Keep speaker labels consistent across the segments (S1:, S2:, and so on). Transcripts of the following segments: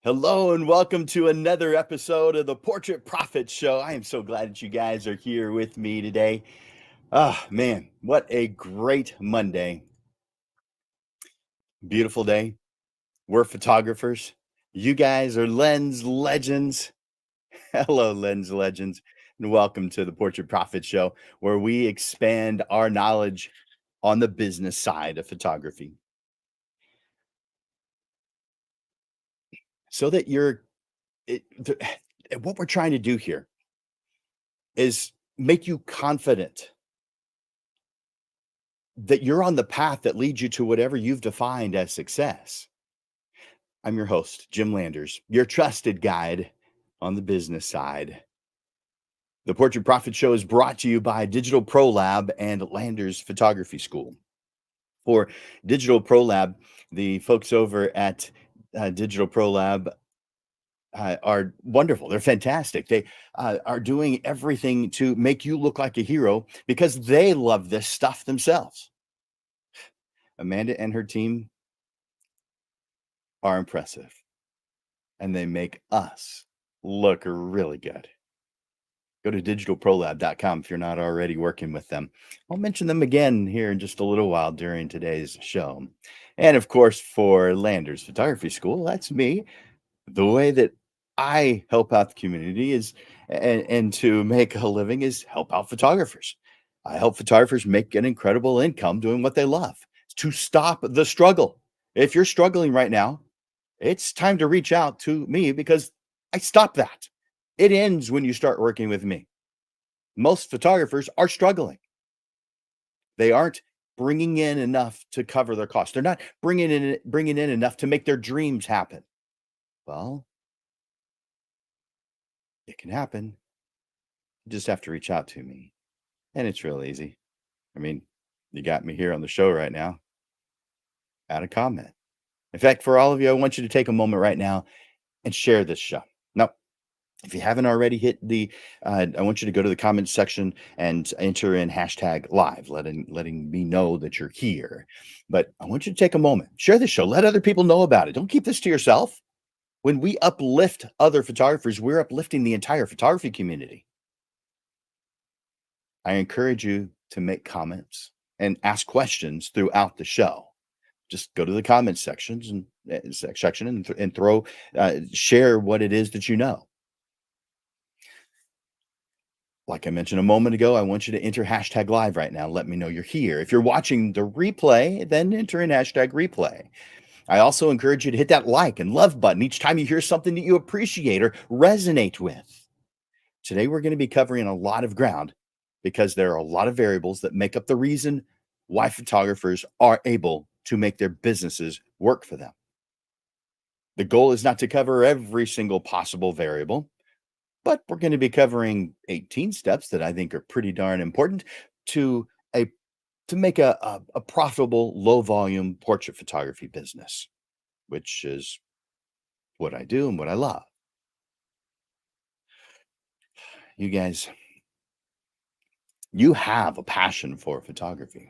S1: Hello and welcome to another episode of the Portrait Profit Show. I am so glad that you guys are here with me today. Ah, man, what a great Monday. Beautiful day. We're photographers. You guys are lens legends. Hello, lens legends, and welcome to the Portrait Profit Show, where we expand our knowledge on the business side of photography so that what we're trying to do here is make you confident that you're on the path that leads you to whatever you've defined as success. I'm your host, Jim Landers, your trusted guide on the business side. The Portrait Profit Show is brought to you by Digital Pro Lab and Landers Photography School. For Digital Pro Lab, the folks over at Digital Pro Lab are wonderful. They're fantastic. They are doing everything to make you look like a hero because they love this stuff themselves. Amanda and her team are impressive, and they make us look really good. Go to digitalprolab.com if you're not already working with them. I'll mention them again here in just a little while during today's show. And of course, for Landers Photography School, that's me. The way that I help out the community is, and to make a living, is help out photographers. I help photographers make an incredible income doing what they love to stop the struggle. If you're struggling right now, it's time to reach out to me because I stop that. It ends when you start working with me. Most photographers are struggling. They aren't bringing in enough to cover their costs. They're not bringing in enough to make their dreams happen. Well, it can happen. You just have to reach out to me. And it's real easy. I mean, you got me here on the show right now. Add a comment. In fact, for all of you, I want you to take a moment right now and share this show. Now, if you haven't already hit I want you to go to the comments section and enter in hashtag live, letting me know that you're here. But I want you to take a moment, share this show, let other people know about it. Don't keep this to yourself. When we uplift other photographers, we're uplifting the entire photography community. I encourage you to make comments and ask questions throughout the show. Just go to the comments sections and section and throw share what it is that you know. Like I mentioned a moment ago, I want you to enter hashtag live right now. Let me know you're here. If you're watching the replay, then enter in hashtag replay. I also encourage you to hit that like and love button each time you hear something that you appreciate or resonate with. Today, we're going to be covering a lot of ground because there are a lot of variables that make up the reason why photographers are able to make their businesses work for them. The goal is not to cover every single possible variable, but we're going to be covering 18 steps that I think are pretty darn important to a to make a profitable low volume portrait photography business, which is what I do and what I love. You guys, you have a passion for photography,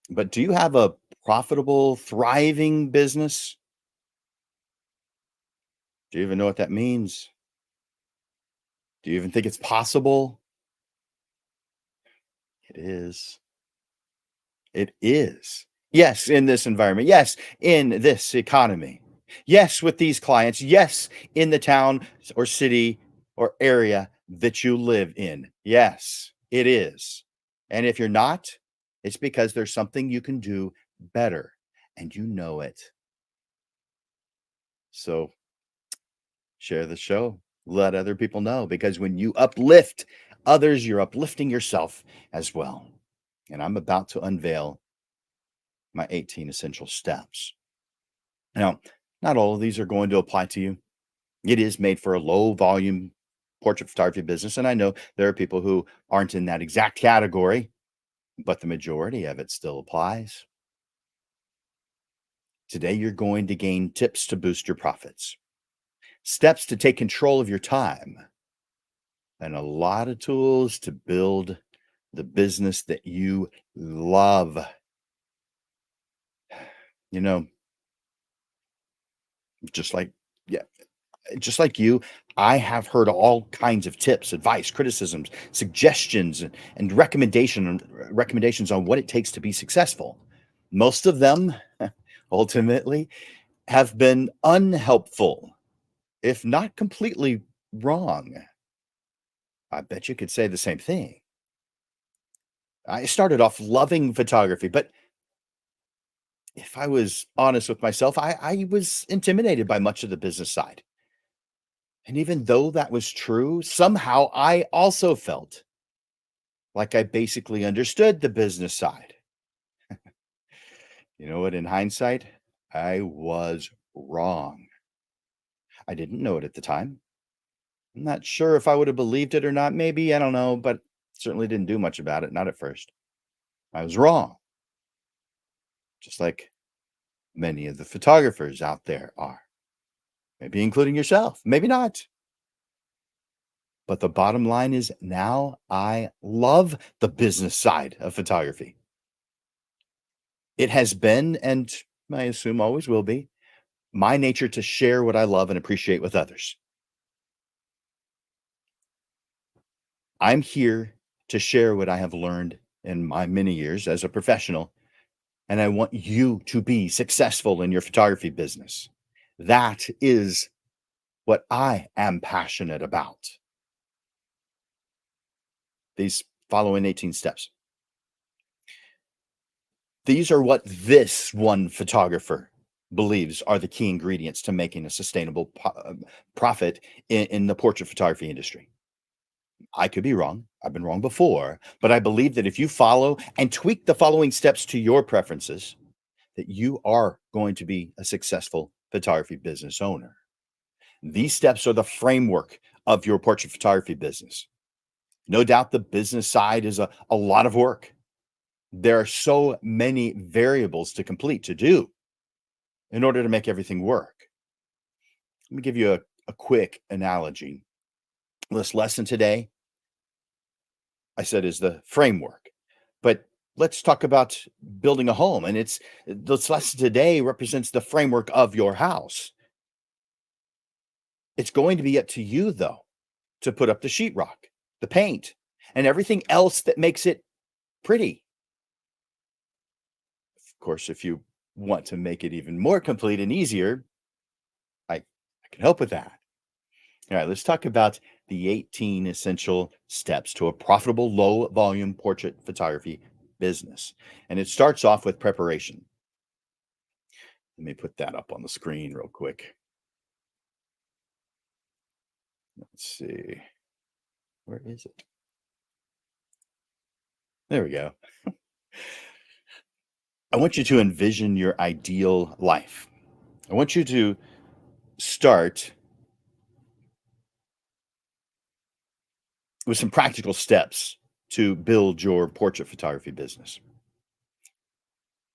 S1: but do you have a profitable, thriving business? Do you even know what that means? Do you even think it's possible? It is. It is. Yes, in this environment. Yes, in this economy. Yes, with these clients. Yes, in the town or city or area that you live in. Yes, it is. And if you're not, it's because there's something you can do better and you know it. So share the show. Let other people know because when you uplift others, you're uplifting yourself as well. And I'm about to unveil my 18 essential steps. Now, not all of these are going to apply to you. It is made for a low volume portrait photography business. And I know there are people who aren't in that exact category, but the majority of it still applies. Today, you're going to gain tips to boost your profits, steps to take control of your time, and a lot of tools to build the business that you love. You know, Just like, yeah, just like you, I have heard all kinds of tips, advice, criticisms, suggestions, and recommendations on what it takes to be successful. Most of them ultimately have been unhelpful, if not completely wrong. I bet you could say the same thing. I started off loving photography, but if I was honest with myself, I was intimidated by much of the business side. And even though that was true, somehow I also felt like I basically understood the business side. You know what? In hindsight, I was wrong. I didn't know it at the time. I'm not sure if I would have believed it or not. Maybe, I don't know, but certainly didn't do much about it. Not at first. I was wrong, just like many of the photographers out there are. Maybe including yourself. Maybe not. But the bottom line is now I love the business side of photography. It has been, and I assume always will be, my nature to share what I love and appreciate with others. I'm here to share what I have learned in my many years as a professional, and I want you to be successful in your photography business. That is what I am passionate about. These following 18 steps. These are what this one photographer believes are the key ingredients to making a sustainable profit in the portrait photography industry. I could be wrong. I've been wrong before, but I believe that if you follow and tweak the following steps to your preferences, that you are going to be a successful photography business owner. These steps are the framework of your portrait photography business. No doubt the business side is a lot of work. There are so many variables to complete to do in order to make everything work. Let me give you a quick analogy. This lesson today, I said, is the framework. But let's talk about building a home. And this lesson today represents the framework of your house. It's going to be up to you, though, to put up the sheetrock, the paint, and everything else that makes it pretty. Of course, if you want to make it even more complete and easier, I can help with that. All right, let's talk about the 18 essential steps to a profitable low volume portrait photography business. And it starts off with preparation. Let me put that up on the screen real quick. Let's see. Where is it? There we go. I want you to envision your ideal life. I want you to start with some practical steps to build your portrait photography business.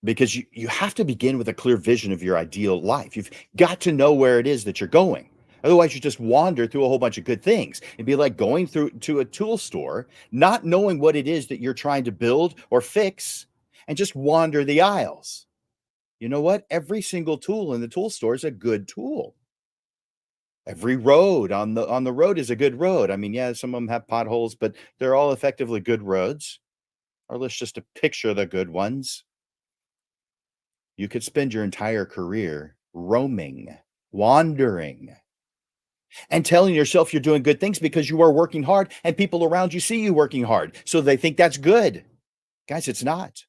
S1: Because you have to begin with a clear vision of your ideal life. You've got to know where it is that you're going. Otherwise, you just wander through a whole bunch of good things. It'd be like going through to a tool store, not knowing what it is that you're trying to build or fix, and just wander the aisles. You know what? Every single tool in the tool store is a good tool. Every road on the road is a good road. I mean, yeah, some of them have potholes, but they're all effectively good roads. Or let's just picture the good ones. You could spend your entire career roaming, wandering, and telling yourself you're doing good things because you are working hard and people around you see you working hard. So they think that's good. Guys, it's not.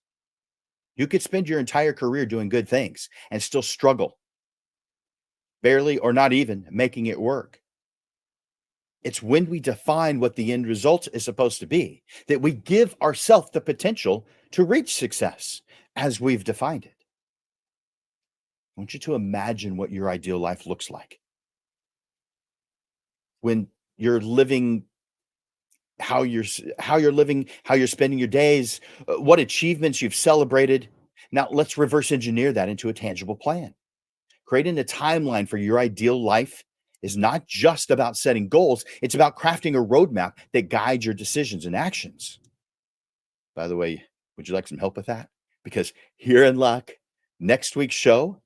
S1: You could spend your entire career doing good things and still struggle, barely or not even making it work. It's when we define what the end result is supposed to be that we give ourselves the potential to reach success as we've defined it. I want you to imagine what your ideal life looks like when you're living how you're living, how you're spending your days, what achievements you've celebrated. Now, let's reverse engineer that into a tangible plan. Creating a timeline for your ideal life is not just about setting goals, it's about crafting a roadmap that guides your decisions and actions. By the way, would you like some help with that? Because here in luck, next week's show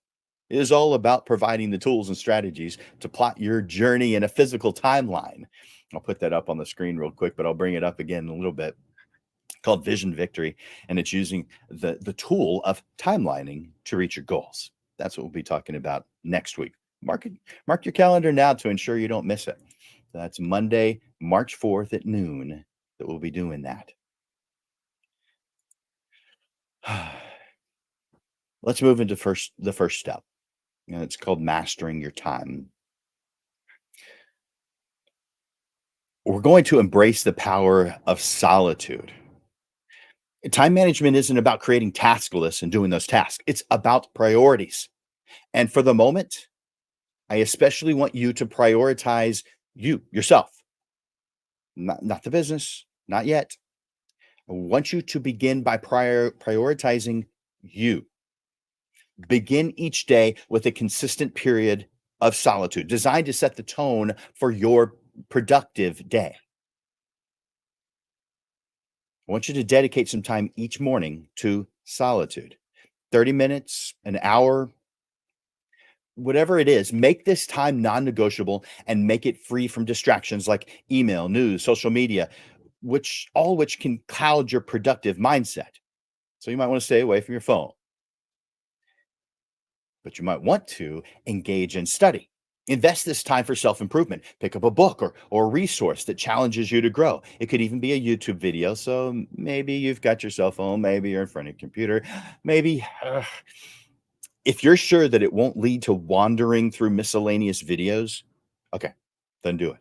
S1: is all about providing the tools and strategies to plot your journey in a physical timeline. I'll put that up on the screen real quick, but I'll bring it up again in a little bit. Called Vision Victory, and it's using the tool of timelining to reach your goals. That's what we'll be talking about next week. Mark your calendar now to ensure you don't miss it. That's Monday, March 4th at noon that we'll be doing that. Let's move into the first step. It's called mastering your time. We're going to embrace the power of solitude. Time management isn't about creating task lists and doing those tasks. It's about priorities. And for the moment, I especially want you to prioritize yourself, not the business, not yet. I want you to begin by prioritizing you. Begin each day with a consistent period of solitude designed to set the tone for your productive day. I want you to dedicate some time each morning to solitude. 30 minutes, an hour, whatever it is, make this time non-negotiable and make it free from distractions like email, news, social media, which can cloud your productive mindset. So you might want to stay away from your phone, but you might want to engage in study. Invest this time for self-improvement. Pick up a book or a resource that challenges you to grow. It could even be a YouTube video. So maybe you've got your cell phone, maybe you're in front of your computer, maybe if you're sure that it won't lead to wandering through miscellaneous videos, okay, then do it.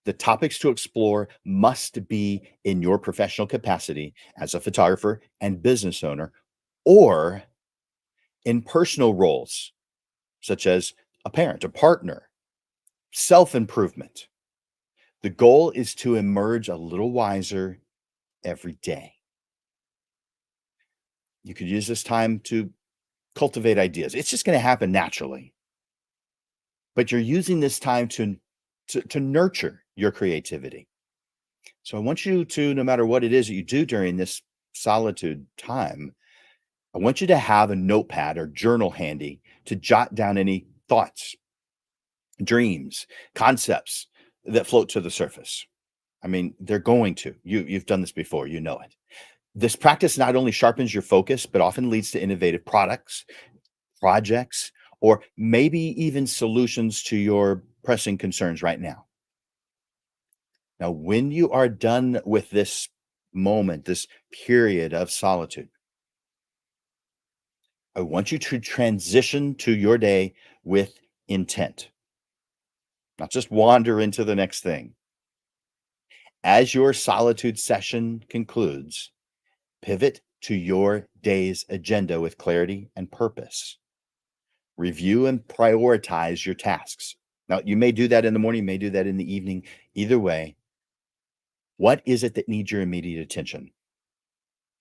S1: The topics to explore must be in your professional capacity as a photographer and business owner, or in personal roles, such as a parent, a partner, self improvement. The goal is to emerge a little wiser every day. You could use this time to cultivate ideas. It's just going to happen naturally. But you're using this time to nurture your creativity. So I want you to, no matter what it is that you do during this solitude time, I want you to have a notepad or journal handy to jot down any thoughts, dreams, concepts that float to the surface. I mean, they're going to. You've done this before, you know it. This practice not only sharpens your focus, but often leads to innovative products, projects, or maybe even solutions to your pressing concerns right now. Now, when you are done with this moment, this period of solitude, I want you to transition to your day with intent, not just wander into the next thing. As your solitude session concludes, pivot to your day's agenda with clarity and purpose. Review and prioritize your tasks. Now, you may do that in the morning, you may do that in the evening. Either way, what is it that needs your immediate attention?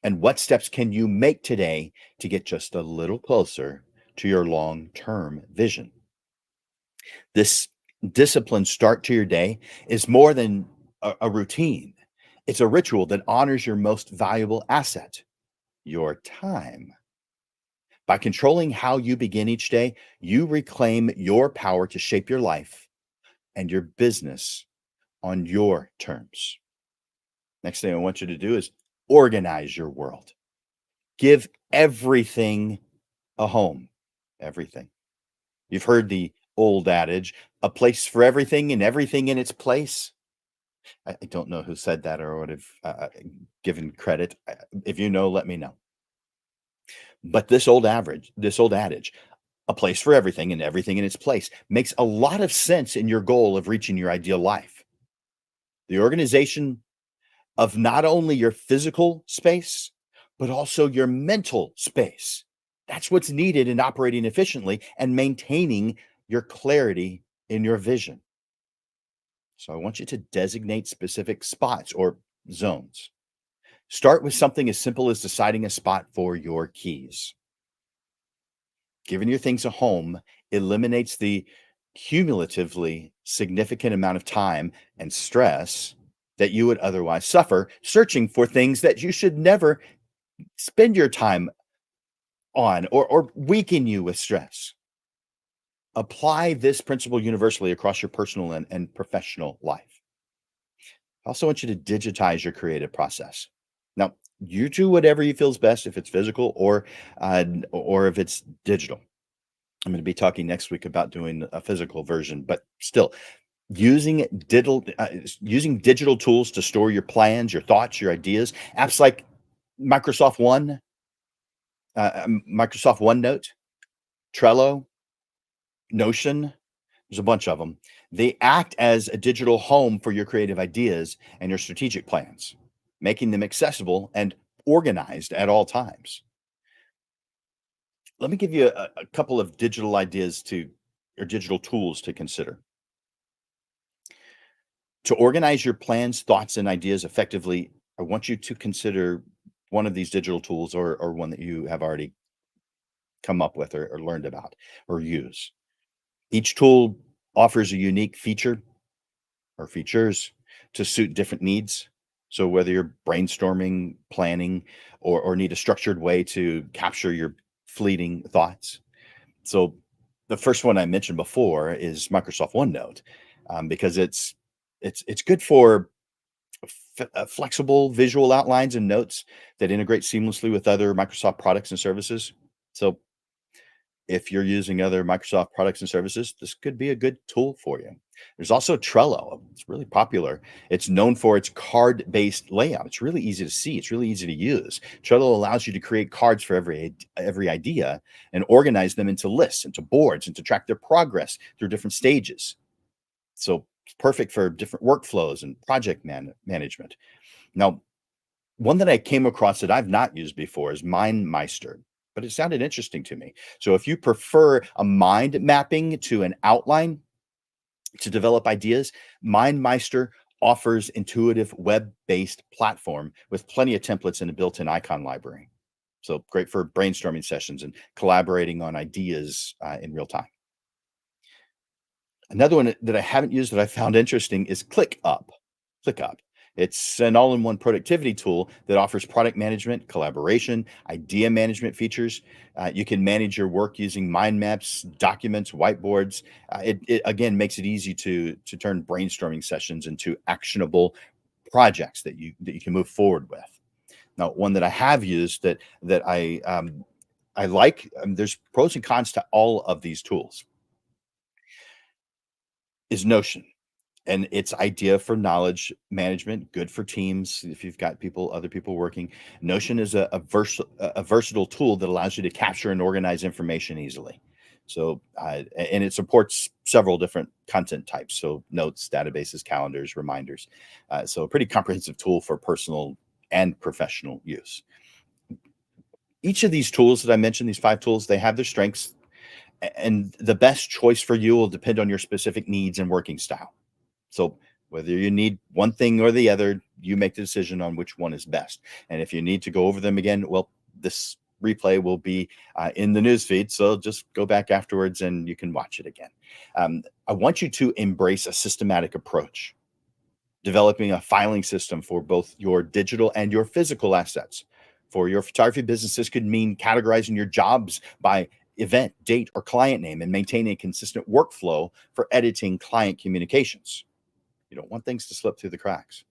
S1: And what steps can you make today to get just a little closer to your long term vision? This disciplined start to your day is more than a routine, it's a ritual that honors your most valuable asset, your time. By controlling how you begin each day, you reclaim your power to shape your life and your business on your terms. Next thing I want you to do is organize your world. Give everything a home. Everything. You've heard the old adage, a place for everything and everything in its place. I don't know who said that or would have given credit. If you know, let me know. But this old adage, a place for everything and everything in its place, makes a lot of sense in your goal of reaching your ideal life. The organization of not only your physical space, but also your mental space. That's what's needed in operating efficiently and maintaining your clarity in your vision. So I want you to designate specific spots or zones. Start with something as simple as deciding a spot for your keys. Giving your things a home eliminates the cumulatively significant amount of time and stress that you would otherwise suffer searching for things that you should never spend your time on or weaken you with stress. Apply this principle universally across your personal and professional life. I also want you to digitize your creative process. Now, you do whatever you feels best, if it's physical or if it's digital. I'm going to be talking next week about doing a physical version, but still, using digital tools to store your plans, your thoughts, your ideas. Apps like Microsoft One, Microsoft OneNote, Trello, Notion. There's a bunch of them. They act as a digital home for your creative ideas and your strategic plans, making them accessible and organized at all times. Let me give you a couple of digital ideas to or digital tools to consider. To organize your plans, thoughts, and ideas effectively, I want you to consider one of these digital tools or one that you have already come up with or learned about or use. Each tool offers a unique feature or features to suit different needs. So whether you're brainstorming, planning, or need a structured way to capture your fleeting thoughts. So the first one I mentioned before is Microsoft OneNote, because it's good for flexible visual outlines and notes that integrate seamlessly with other Microsoft products and services. So if you're using other Microsoft products and services, this could be a good tool for you. There's also Trello. It's really popular. It's known for its card-based layout. It's really easy to see. It's really easy to use. Trello allows you to create cards for every idea and organize them into lists, into boards, and to track their progress through different stages. So it's perfect for different workflows and project management. Now, one that I came across that I've not used before is MindMeister, but it sounded interesting to me. So if you prefer a mind mapping to an outline to develop ideas, MindMeister offers intuitive web-based platform with plenty of templates and a built-in icon library. So great for brainstorming sessions and collaborating on ideas in real time. Another one that I haven't used that I found interesting is ClickUp. ClickUp. It's an all-in-one productivity tool that offers product management, collaboration, idea management features. You can manage your work using mind maps, documents, whiteboards. It again makes it easy to turn brainstorming sessions into actionable projects that you can move forward with. Now, one that I have used that I like. There's pros and cons to all of these tools. Is Notion. And its idea for knowledge management, good for teams if you've got other people working. Notion is a versatile tool that allows you to capture and organize information easily. So, and it supports several different content types. So, notes, databases, calendars, reminders. So, a pretty comprehensive tool for personal and professional use. Each of these tools that I mentioned, these five tools, they have their strengths, and the best choice for you will depend on your specific needs and working style. So whether you need one thing or the other, you make the decision on which one is best. And if you need to go over them again, well, this replay will be in the news feed. So just go back afterwards and you can watch it again. I want you to embrace a systematic approach, developing a filing system for both your digital and your physical assets. For your photography business, this could mean categorizing your jobs by event, date, or client name and maintaining a consistent workflow for editing client communications. You don't want things to slip through the cracks.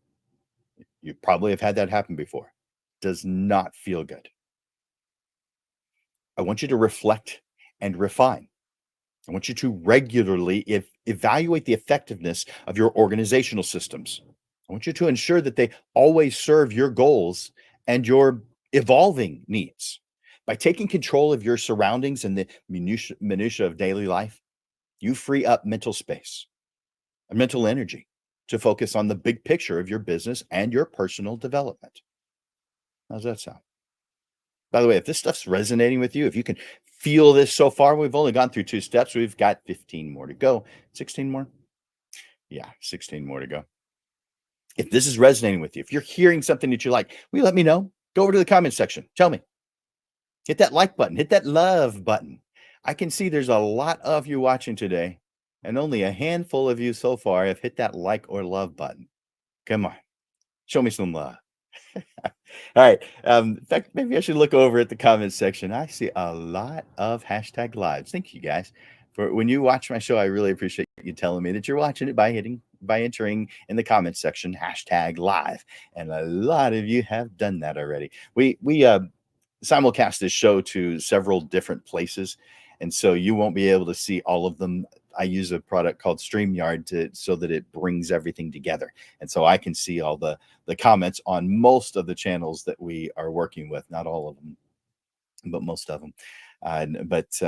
S1: You probably have had that happen before. Does not feel good. I want you to reflect and refine. I want you to regularly evaluate the effectiveness of your organizational systems. I want you to ensure that they always serve your goals and your evolving needs. By taking control of your surroundings and the minutia of daily life, you free up mental space and mental energy to focus on the big picture of your business and your personal development. How's that sound? By the way, if this stuff's resonating with you, if you can feel this so far, we've only gone through two steps. We've got 15 more to go. 16 more? Yeah, 16 more to go. If this is resonating with you, if you're hearing something that you like, will you let me know? Go over to the comment section. Tell me. Hit that like button, hit that love button. I can see there's a lot of you watching today, and only a handful of you so far have hit that like or love button. Come on, show me some love. All right. In fact, maybe I should look over at the comments section. I see a lot of hashtag lives. Thank you guys for when you watch my show. I really appreciate you telling me that you're watching it by entering in the comments section hashtag live, and a lot of you have done that already. We simulcast this show to several different places, and so you won't be able to see all of them. I use a product called StreamYard to so that it brings everything together, and so I can see all the comments on most of the channels that we are working with. Not all of them, but most of them. But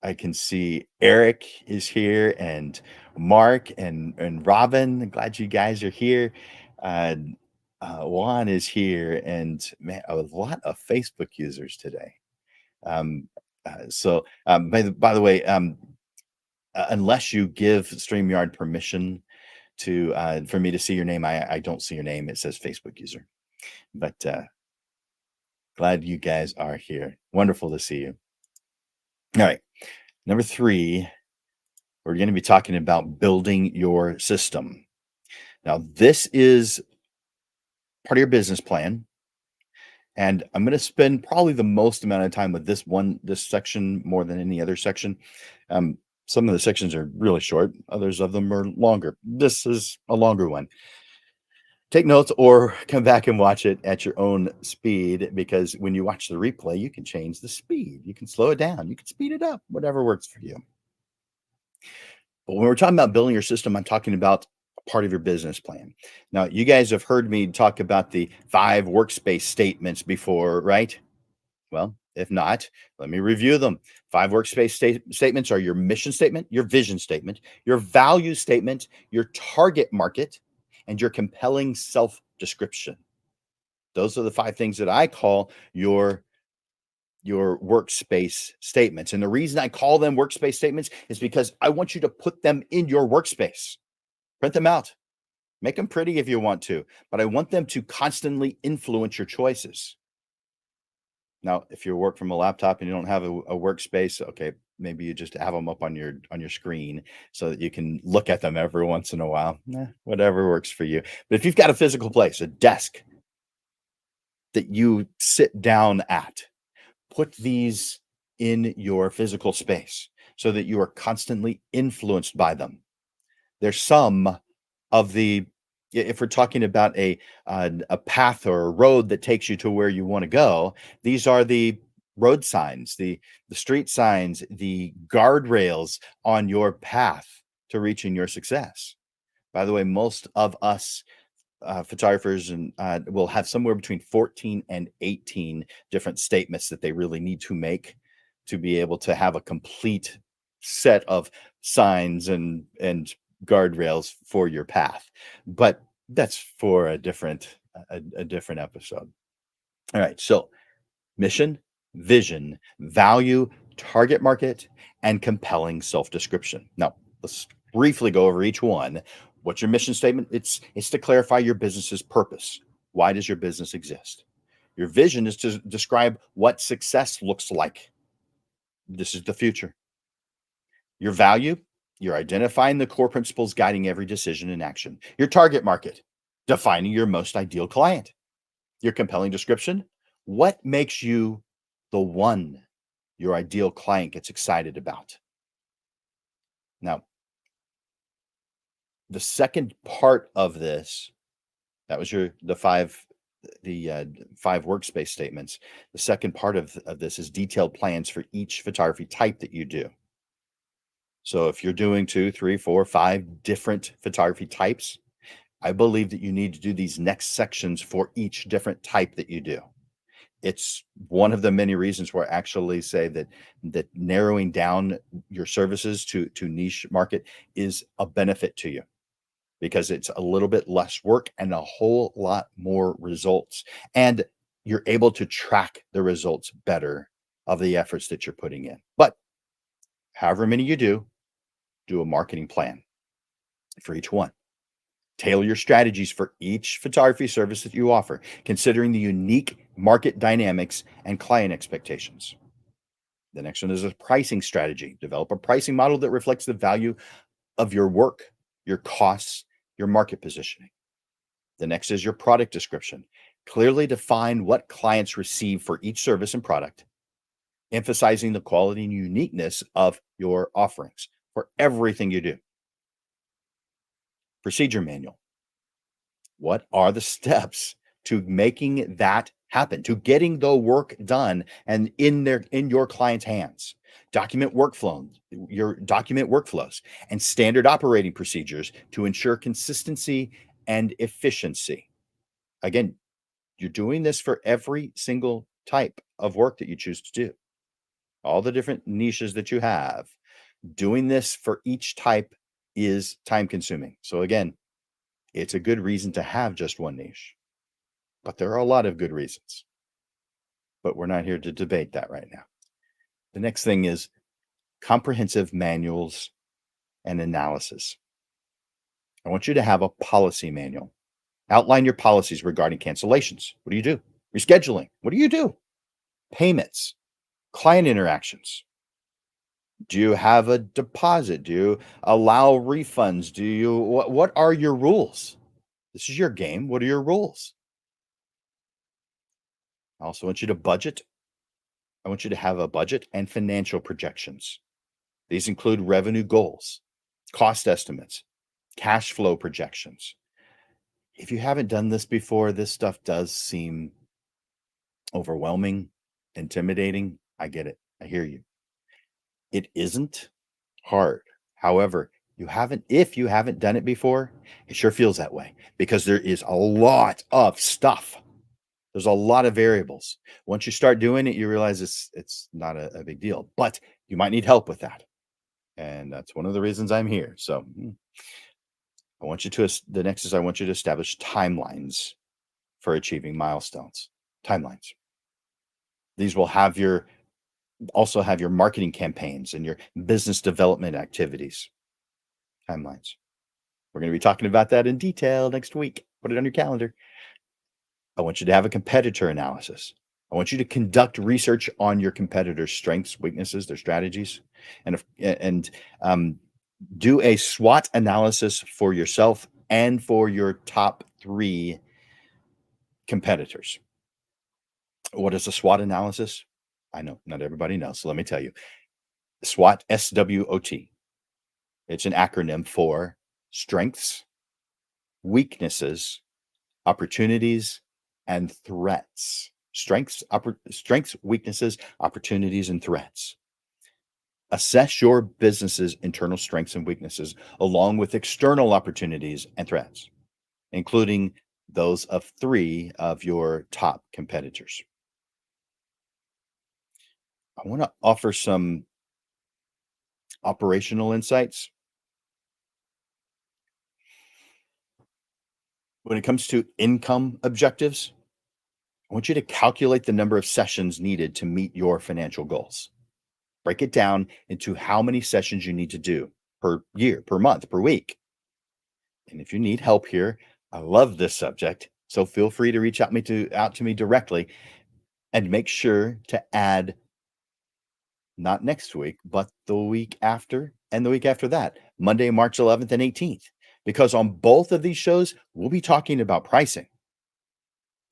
S1: I can see Eric is here, and Mark and Robin. Glad you guys are here. Uh, Juan is here, and man, a lot of Facebook users today. By the way, unless you give StreamYard permission to for me to see your name, I don't see your name. It says Facebook user, but glad you guys are here. Wonderful to see you. All right, number 3, we're going to be talking about building your system. Now, this is part of your business plan. And I'm going to spend probably the most amount of time with this section more than any other section. Some of the sections are really short, others of them are longer. This is a longer one. Take notes or come back and watch it at your own speed, because when you watch the replay, you can change the speed. You can slow it down, you can speed it up, whatever works for you. But when we're talking about building your system, I'm talking about part of your business plan. Now, you guys have heard me talk about the 5 workspace statements before, right? Well, if not, let me review them. 5 workspace statements are your mission statement, your vision statement, your value statement, your target market, and your compelling self description. Those are the 5 things that I call your workspace statements. And the reason I call them workspace statements is because I want you to put them in your workspace. Print them out. Make them pretty if you want to, but I want them to constantly influence your choices. Now, if you work from a laptop and you don't have a workspace, okay, maybe you just have them up on your screen so that you can look at them every once in a while. Whatever works for you. But if you've got a physical place, a desk that you sit down at, put these in your physical space so that you are constantly influenced by them. There's some of the if we're talking about a path or a road that takes you to where you want to go, these are the road signs, the street signs, the guardrails on your path to reaching your success. By the way, most of us photographers and will have somewhere between 14 and 18 different statements that they really need to make to be able to have a complete set of signs and guardrails for your path. But that's for a different episode. All right, so mission, vision, value, target market, and compelling self-description. Now, let's briefly go over each one. What's your mission statement? It's to clarify your business's purpose. Why does your business exist? Your vision is to describe what success looks like. This is the future. Your value, you're identifying the core principles guiding every decision and action. Your target market, defining your most ideal client. Your compelling description, what makes you the one your ideal client gets excited about? Now, the second part of this, that was the 5 workspace statements. The second part of this is detailed plans for each photography type that you do. So if you're doing 2, 3, 4, 5 different photography types, I believe that you need to do these next sections for each different type that you do. It's one of the many reasons where I actually say that narrowing down your services to niche market is a benefit to you, because it's a little bit less work and a whole lot more results. And you're able to track the results better of the efforts that you're putting in. But however many you do a marketing plan for each one. Tailor your strategies for each photography service that you offer, considering the unique market dynamics and client expectations. The next one is a pricing strategy. Develop a pricing model that reflects the value of your work, your costs, your market positioning. The next is your product description. Clearly define what clients receive for each service and product, emphasizing the quality and uniqueness of your offerings for everything you do. Procedure manual. What are the steps to making that happen, to getting the work done and in your client's hands? Document workflows and standard operating procedures to ensure consistency and efficiency. Again, you're doing this for every single type of work that you choose to do. All the different niches that you have, doing this for each type is time consuming. So again, it's a good reason to have just one niche, but there are a lot of good reasons. But we're not here to debate that right now. The next thing is comprehensive manuals and analysis. I want you to have a policy manual. Outline your policies regarding cancellations. What do you do? Rescheduling. What do you do? Payments, client interactions. Do you have a deposit? Do you allow refunds? What are your rules? This is your game. What are your rules? I also want you to budget. I want you to have a budget and financial projections. These include revenue goals, cost estimates, cash flow projections. If you haven't done this before, this stuff does seem overwhelming, intimidating. I get it. I hear you. It isn't hard. However, if you haven't done it before, it sure feels that way because there is a lot of stuff. There's a lot of variables. Once you start doing it, you realize it's not a big deal, but you might need help with that. And that's one of the reasons I'm here. So I want you to establish timelines for achieving milestones. Timelines. These will also have your marketing campaigns and your business development activities. Timelines. We're going to be talking about that in detail next week. Put it on your calendar. I want you to have a competitor analysis. I want you to conduct research on your competitors' strengths, weaknesses, their strategies, and do a SWOT analysis for yourself and for your top 3 competitors. What is a SWOT analysis? I know not everybody knows, so let me tell you. SWOT, SWOT. It's an acronym for strengths, weaknesses, opportunities, and threats. Strengths, weaknesses, opportunities, and threats. Assess your business's internal strengths and weaknesses along with external opportunities and threats, including those of 3 of your top competitors. I want to offer some operational insights. When it comes to income objectives, I want you to calculate the number of sessions needed to meet your financial goals. Break it down into how many sessions you need to do per year, per month, per week. And if you need help here, I love this subject, so feel free to reach out to me directly and make sure to add not next week, but the week after and the week after that, Monday, March 11th and 18th, because on both of these shows, we'll be talking about pricing.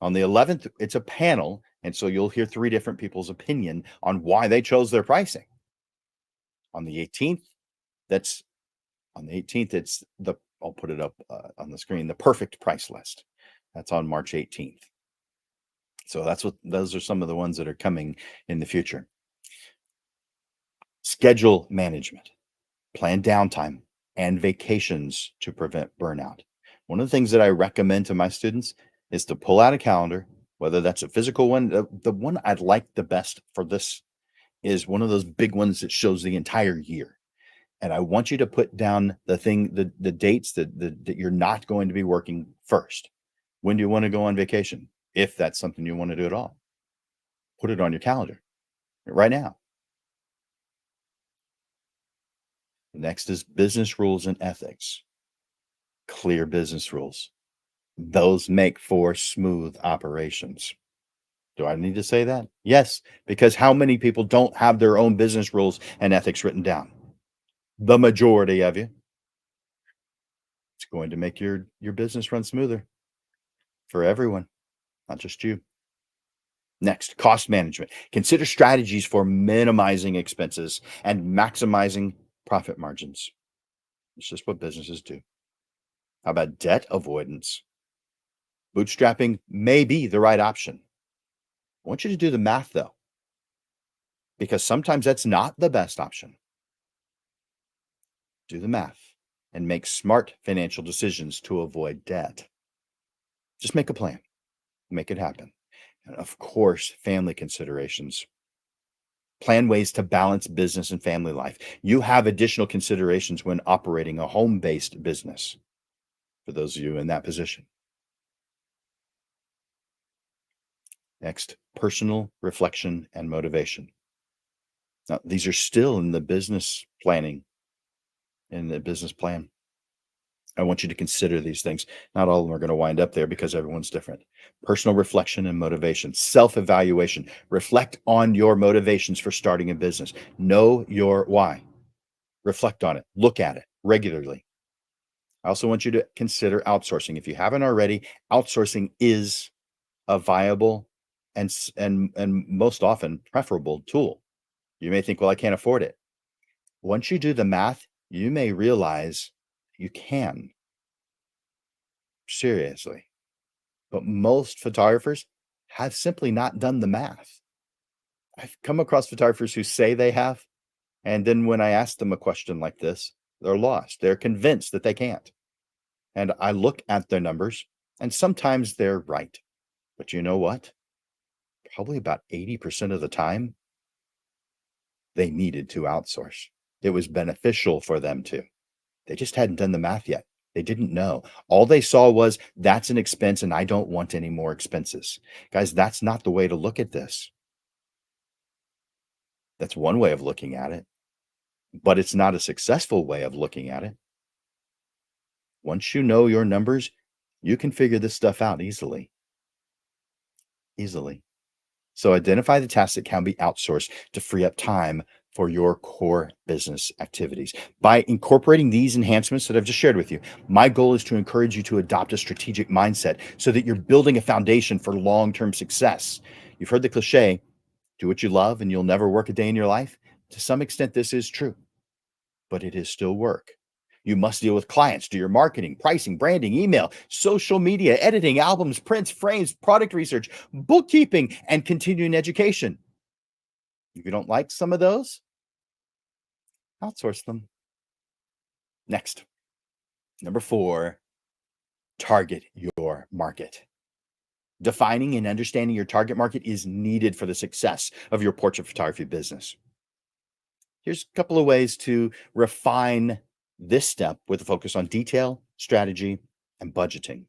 S1: On the 11th, it's a panel, and so you'll hear 3 different people's opinion on why they chose their pricing. On the 18th, it's I'll put it up on the screen, the perfect price list. That's on March 18th. So those are some of the ones that are coming in the future. Schedule management, plan downtime, and vacations to prevent burnout. One of the things that I recommend to my students is to pull out a calendar, whether that's a physical one. The one I'd like the best for this is one of those big ones that shows the entire year. And I want you to put down the dates that you're not going to be working first. When do you want to go on vacation? If that's something you want to do at all, put it on your calendar right now. Next is business rules and ethics. Clear business rules. Those make for smooth operations. Do I need to say that? Yes, because how many people don't have their own business rules and ethics written down? The majority of you. It's going to make your business run smoother for everyone. not just you. Next, cost management. Consider strategies for minimizing expenses and maximizing profit margins. It's just what businesses do. How about debt avoidance? Bootstrapping may be the right option. I want you to do the math though, because sometimes that's not the best option. Do the math and make smart financial decisions to avoid debt. Just make a plan, make it happen. And of course, family considerations. Plan ways to balance business and family life. You have additional considerations when operating a home based business for those of you in that position. Next, personal reflection and motivation. Now, these are still in the business planning, in the business plan. I want you to consider these things. Not all of them are going to wind up there because everyone's different. Personal reflection and motivation, self evaluation. Reflect on your motivations for starting a business. Know your why. Reflect on it. Look at it regularly. I also want you to consider outsourcing. If you haven't already, outsourcing is a viable and most often preferable tool. You may think, well, I can't afford it. Once you do the math, you may realize you can. Seriously. But most photographers have simply not done the math. I've come across photographers who say they have, and then when I ask them a question like this, they're lost. They're convinced that they can't. And I look at their numbers, and sometimes they're right. But you know what? Probably about 80% of the time, they needed to outsource. It was beneficial for them to. They just hadn't done the math yet. They didn't know. All they saw was that's an expense and I don't want any more expenses. Guys, that's not the way to look at this. That's one way of looking at it, but it's not a successful way of looking at it. Once you know your numbers, you can figure this stuff out easily. Easily. So identify the tasks that can be outsourced to free up time for your core business activities. By incorporating these enhancements that I've just shared with you, my goal is to encourage you to adopt a strategic mindset so that you're building a foundation for long-term success. You've heard the cliche, do what you love and you'll never work a day in your life. To some extent, this is true, but it is still work. You must deal with clients, do your marketing, pricing, branding, email, social media, editing, albums, prints, frames, product research, bookkeeping, and continuing education. If you don't like some of those, outsource them. Next, number 4, target your market. Defining and understanding your target market is needed for the success of your portrait photography business. Here's a couple of ways to refine this step with a focus on detail, strategy, and budgeting.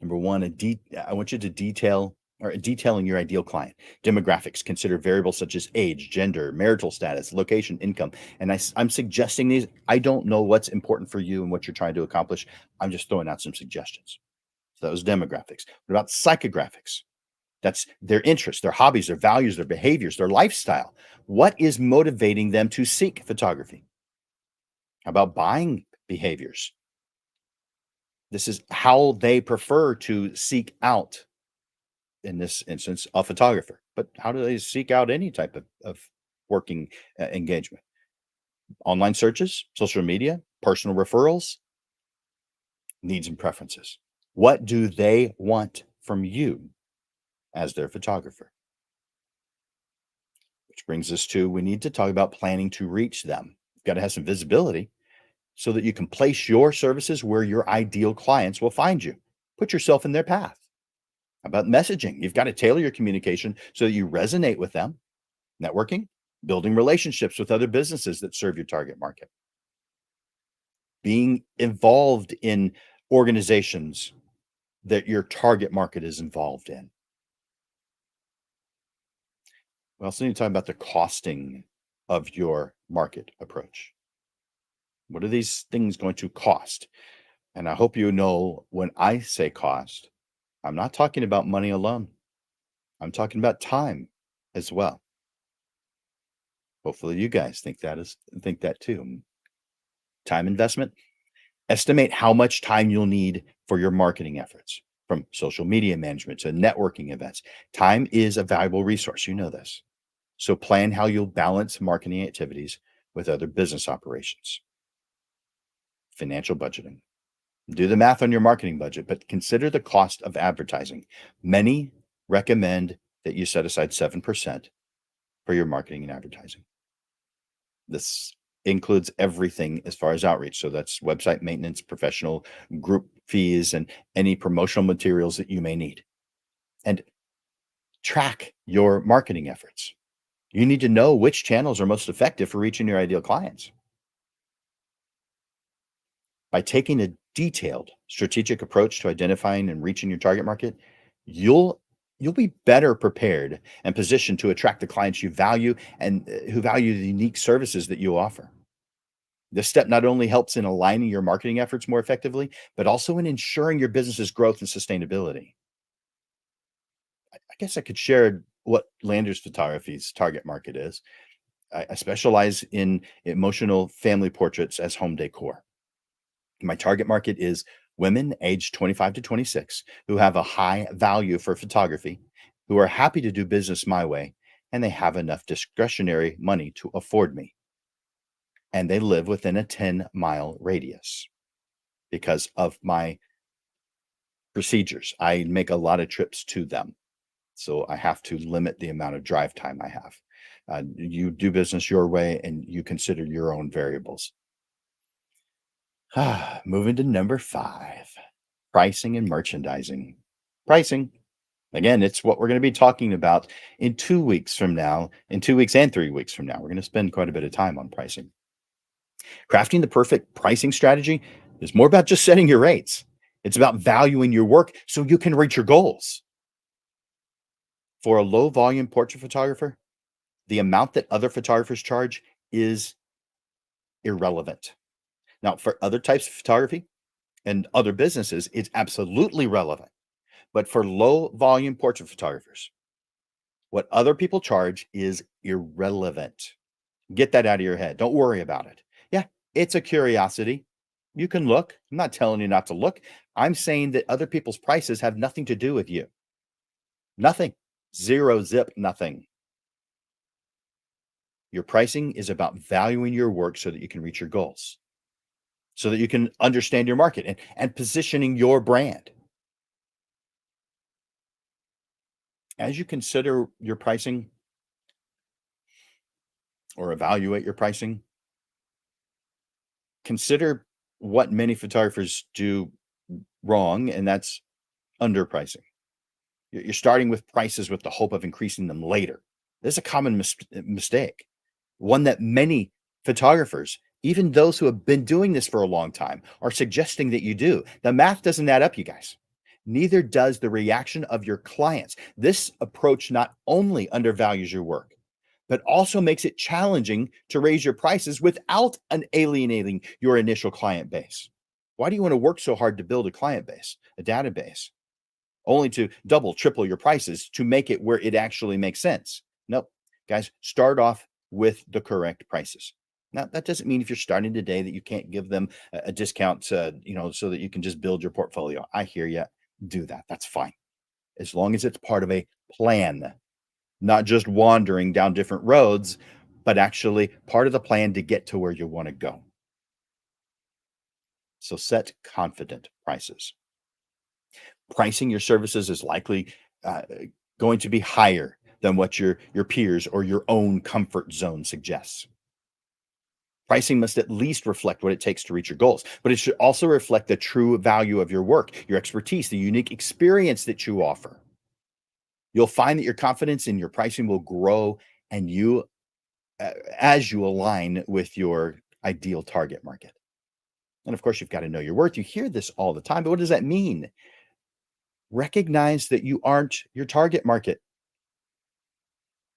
S1: Number 1, I want you to detailing your ideal client. Demographics, consider variables such as age, gender, marital status, location, income. And I'm suggesting these. I don't know what's important for you and what you're trying to accomplish. I'm just throwing out some suggestions. So that was demographics. What about psychographics? That's their interests, their hobbies, their values, their behaviors, their lifestyle. What is motivating them to seek photography? How about buying behaviors? This is how they prefer to seek out, in this instance, a photographer. But how do they seek out any type of working engagement? Online searches, social media, personal referrals, needs and preferences. What do they want from you as their photographer? Which brings us to, we need to talk about planning to reach them. You've got to have some visibility so that you can place your services where your ideal clients will find you. Put yourself in their path. How about messaging? You've got to tailor your communication so that you resonate with them. Networking, building relationships with other businesses that serve your target market. Being involved in organizations that your target market is involved in. We also need to talk about the costing of your market approach. What are these things going to cost? And I hope you know when I say cost, I'm not talking about money alone. I'm talking about time as well. Hopefully you guys think that too. Time investment. Estimate how much time you'll need for your marketing efforts. from social media management to networking events. Time is a valuable resource. You know this. So plan how you'll balance marketing activities with other business operations. Financial budgeting. Do the math on your marketing budget, but consider the cost of advertising. Many recommend that you set aside 7% for your marketing and advertising. This includes everything as far as outreach. So that's website maintenance, professional group fees, and any promotional materials that you may need. And track your marketing efforts. You need to know which channels are most effective for reaching your ideal clients. By taking a detailed strategic approach to identifying and reaching your target market, you'll you'll be better prepared and positioned to attract the clients you value and who value the unique services that you offer. This step not only helps in aligning your marketing efforts more effectively, but also in ensuring your business's growth and sustainability. I guess I could share what Landers Photography's target market is. I specialize in emotional family portraits as home decor. My target market is women aged 25 to 26 who have a high value for photography, who are happy to do business my way, and they have enough discretionary money to afford me. And they live within a 10-mile radius because of my procedures. I make a lot of trips to them. So I have to limit the amount of drive time I have. You do business your way and you consider your own variables. Moving to number 5, pricing and merchandising. Pricing. Again, it's what we're going to be talking about in 2 weeks from now, in 2 weeks and 3 weeks from now. We're going to spend quite a bit of time on pricing. Crafting the perfect pricing strategy is more about just setting your rates. It's about valuing your work so you can reach your goals. For a low volume portrait photographer, the amount that other photographers charge is irrelevant. Now, for other types of photography and other businesses, it's absolutely relevant. But for low volume portrait photographers, what other people charge is irrelevant. Get that out of your head. Don't worry about it. Yeah, it's a curiosity. You can look. I'm not telling you not to look. I'm saying that other people's prices have nothing to do with you. Nothing. Zero zip, nothing. Your pricing is about valuing your work so that you can reach your goals, so that you can understand your market and positioning your brand. As you consider your pricing or evaluate your pricing, consider what many photographers do wrong, and that's underpricing. You're starting with prices with the hope of increasing them later. This is a common mistake, one that many photographers, even those who have been doing this for a long time, are suggesting that you do. The math doesn't add up, you guys. Neither does the reaction of your clients. This approach not only undervalues your work, but also makes it challenging to raise your prices without alienating your initial client base. Why do you want to work so hard to build a client base, a database, only to double, triple your prices to make it where it actually makes sense? Nope. Guys, start off with the correct prices. Now, that doesn't mean if you're starting today that you can't give them a discount, so that you can just build your portfolio. I hear you. Do that. That's fine. As long as it's part of a plan, not just wandering down different roads, but actually part of the plan to get to where you want to go. So set confident prices. Pricing your services is likely uh, going to be higher than what your peers or your own comfort zone suggests. Pricing must at least reflect what it takes to reach your goals, but it should also reflect the true value of your work, your expertise, the unique experience that you offer. You'll find that your confidence in your pricing will grow and as you align with your ideal target market. And of course, you've got to know your worth. You hear this all the time, but what does that mean? Recognize that you aren't your target market.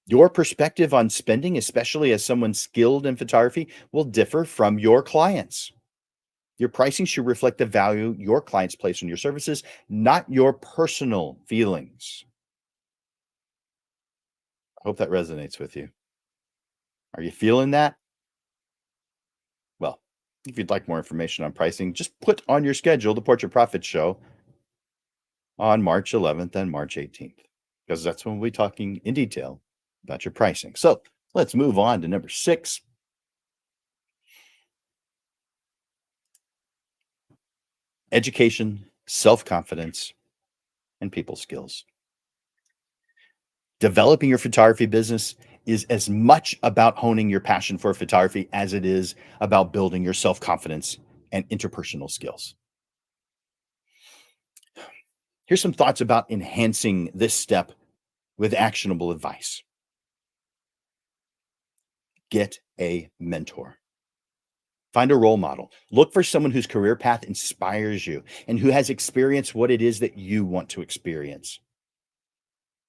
S1: Your perspective on spending, especially as someone skilled in photography, will differ from your clients. Your pricing should reflect the value your clients place on your services, not your personal feelings. I hope that resonates with you. Are you feeling that? Well, if you'd like more information on pricing, just put on your schedule the Portrait Profit Show on March 11th and March 18th, because that's when we'll be talking in detail about your pricing. So let's move on to number 6, education, self confidence, and people skills. Developing your photography business is as much about honing your passion for photography as it is about building your self confidence and interpersonal skills. Here's some thoughts about enhancing this step with actionable advice. Get a mentor. Find a role model. Look for someone whose career path inspires you and who has experienced what it is that you want to experience.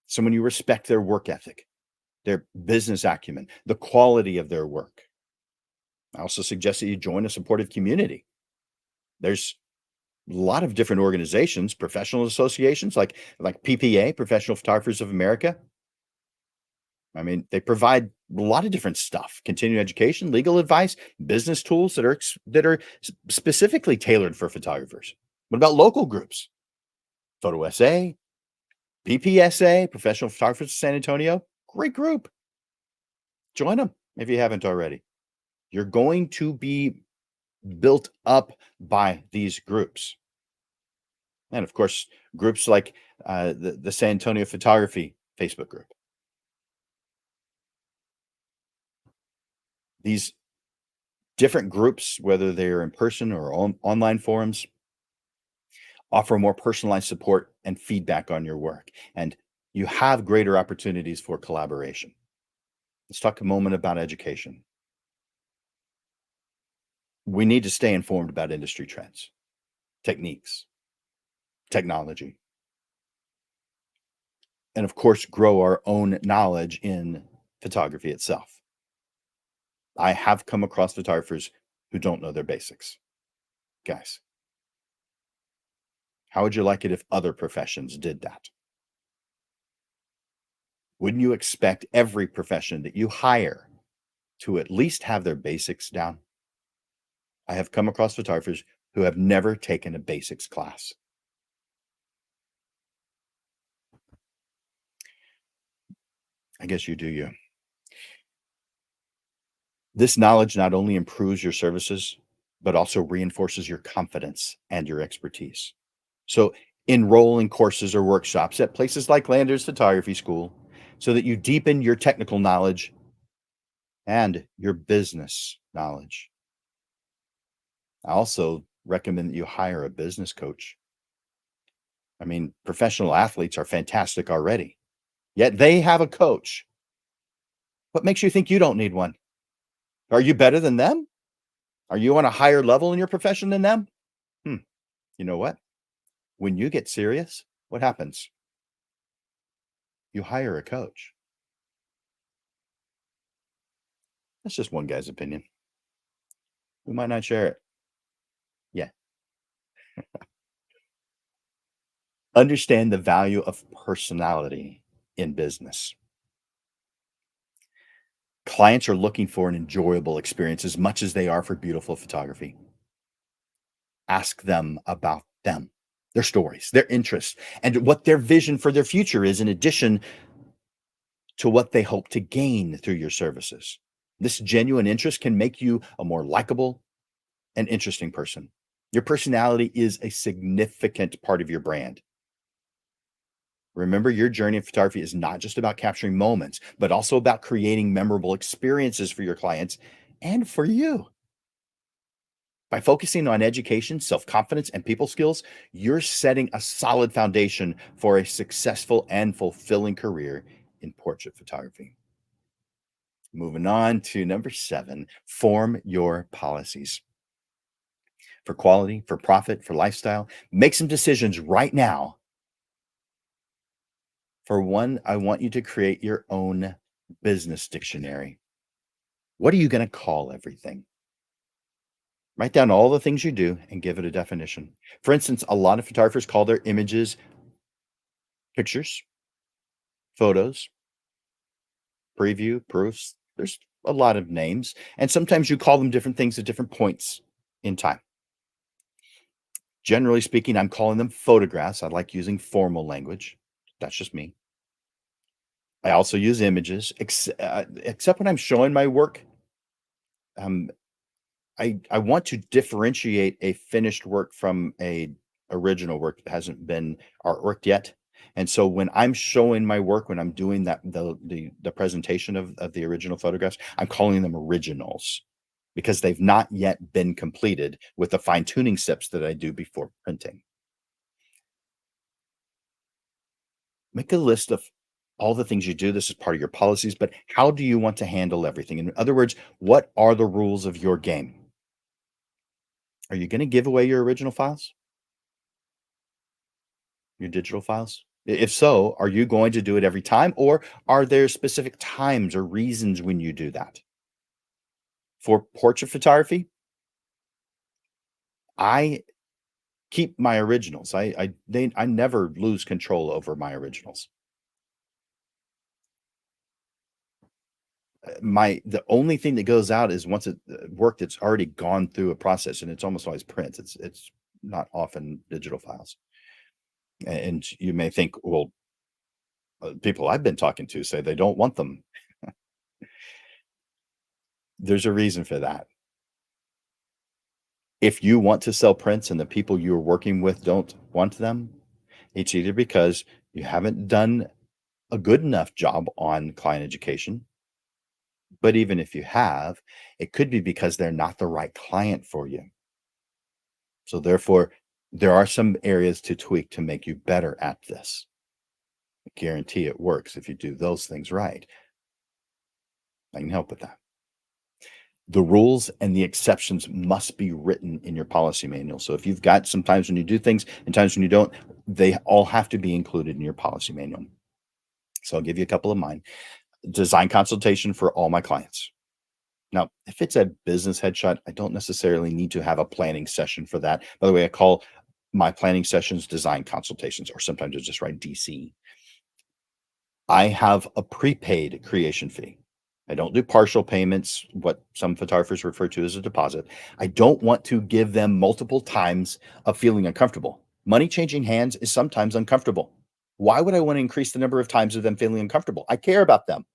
S1: Someone you respect their work ethic, their business acumen, the quality of their work. I also suggest that you join a supportive community. There's a lot of different organizations, professional associations like PPA, Professional Photographers of America. I mean, they provide a lot of different stuff: continuing education, legal advice, business tools that are specifically tailored for photographers. What about local groups? Photo SA, PPSA, Professional Photographers of San Antonio. Great group. Join them if you haven't already. You're going to be built up by these groups. And of course, groups like the San Antonio Photography Facebook group. These different groups, whether they are in person or online forums, offer more personalized support and feedback on your work. And you have greater opportunities for collaboration. Let's talk a moment about education. We need to stay informed about industry trends, techniques, technology, and of course, grow our own knowledge in photography itself. I have come across photographers who don't know their basics. Guys, how would you like it if other professions did that? Wouldn't you expect every profession that you hire to at least have their basics down? I have come across photographers who have never taken a basics class. I guess you do you. This knowledge not only improves your services, but also reinforces your confidence and your expertise. So enroll in courses or workshops at places like Landers Photography School so that you deepen your technical knowledge and your business knowledge. I also recommend that you hire a business coach. I mean, professional athletes are fantastic already, yet they have a coach. What makes you think you don't need one? Are you better than them? Are you on a higher level in your profession than them? Hmm. You know what? When you get serious, what happens? You hire a coach. That's just one guy's opinion. We might not share it. Yeah. Understand the value of personality in business. Clients are looking for an enjoyable experience as much as they are for beautiful photography. Ask them about them, their stories, their interests, and what their vision for their future is, in addition to what they hope to gain through your services. This genuine interest can make you a more likable and interesting person. Your personality is a significant part of your brand. Remember, your journey in photography is not just about capturing moments, but also about creating memorable experiences for your clients and for you. By focusing on education, self confidence, and people skills, you're setting a solid foundation for a successful and fulfilling career in portrait photography. Moving on to number 7, form your policies for quality, for profit, for lifestyle. Make some decisions right now. For one, I want you to create your own business dictionary. What are you going to call everything? Write down all the things you do and give it a definition. For instance, a lot of photographers call their images pictures, photos, preview, proofs. There's a lot of names, and sometimes you call them different things at different points in time. Generally speaking, I'm calling them photographs. I like using formal language. That's just me. I also use images, except when I'm showing my work. Um, I want to differentiate a finished work from a original work that hasn't been artworked yet. And so when I'm showing my work, when I'm doing that the presentation of the original photographs, I'm calling them originals because they've not yet been completed with the fine-tuning steps that I do before printing. Make a list of all the things you do. This is part of your policies, but how do you want to handle everything? In other words, what are the rules of your game? Are you going to give away your original files? Your digital files? If so, are you going to do it every time, or are there specific times or reasons when you do that? For portrait photography, I keep my originals. I never lose control over my originals. My the only thing that goes out is once it work that's already gone through a process, and it's almost always prints. It's not often digital files. And you may think, well, people I've been talking to say they don't want them. There's a reason for that. If you want to sell prints and the people you're working with don't want them, it's either because you haven't done a good enough job on client education, but even if you have, it could be because they're not the right client for you. So therefore, there are some areas to tweak to make you better at this. I guarantee it works if you do those things right. I can help with that. The rules and the exceptions must be written in your policy manual. So if you've got some times when you do things and times when you don't, they all have to be included in your policy manual. So I'll give you a couple of mine. Design consultation for all my clients. Now, if it's a business headshot, I don't necessarily need to have a planning session for that. By the way, I call my planning sessions design consultations, or sometimes I just write DC. I have a prepaid creation fee. I don't do partial payments, what some photographers refer to as a deposit. I don't want to give them multiple times of feeling uncomfortable. Money changing hands is sometimes uncomfortable. Why would I want to increase the number of times of them feeling uncomfortable? I care about them.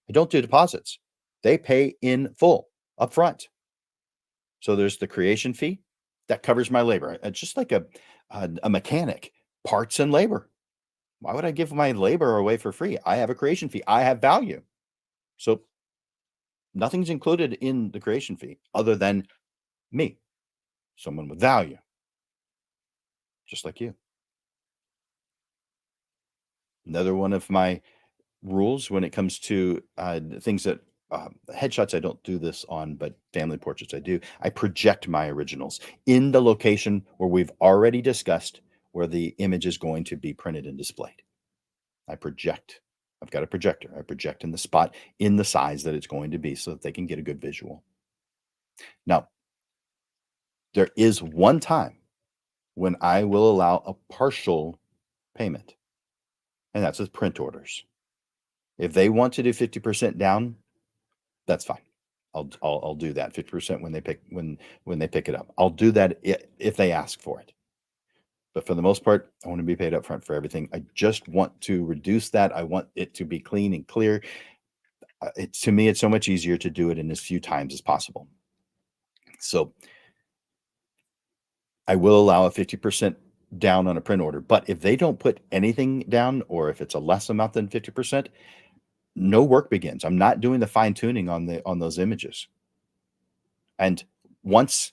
S1: I don't do deposits. They pay in full upfront. So there's the creation fee that covers my labor. It's just like a mechanic, parts and labor. Why would I give my labor away for free? I have a creation fee. I have value. So nothing's included in the creation fee other than me, someone with value, just like you. Another one of my rules when it comes to things that headshots I don't do this on, but family portraits I do. I project my originals in the location where we've already discussed where the image is going to be printed and displayed. I project. I've got a projector. I project in the spot in the size that it's going to be so that they can get a good visual. Now, there is one time when I will allow a partial payment, and that's with print orders. If they want to do 50% down, that's fine. I'll do that 50% when they pick it up. I'll do that if they ask for it. But for the most part, I want to be paid up front for everything. I just want to reduce that. I want it to be clean and clear. To me, it's so much easier to do it in as few times as possible. So I will allow a 50% down on a print order. But if they don't put anything down, or if it's a less amount than 50%, no work begins. I'm not doing the fine tuning on those images. And once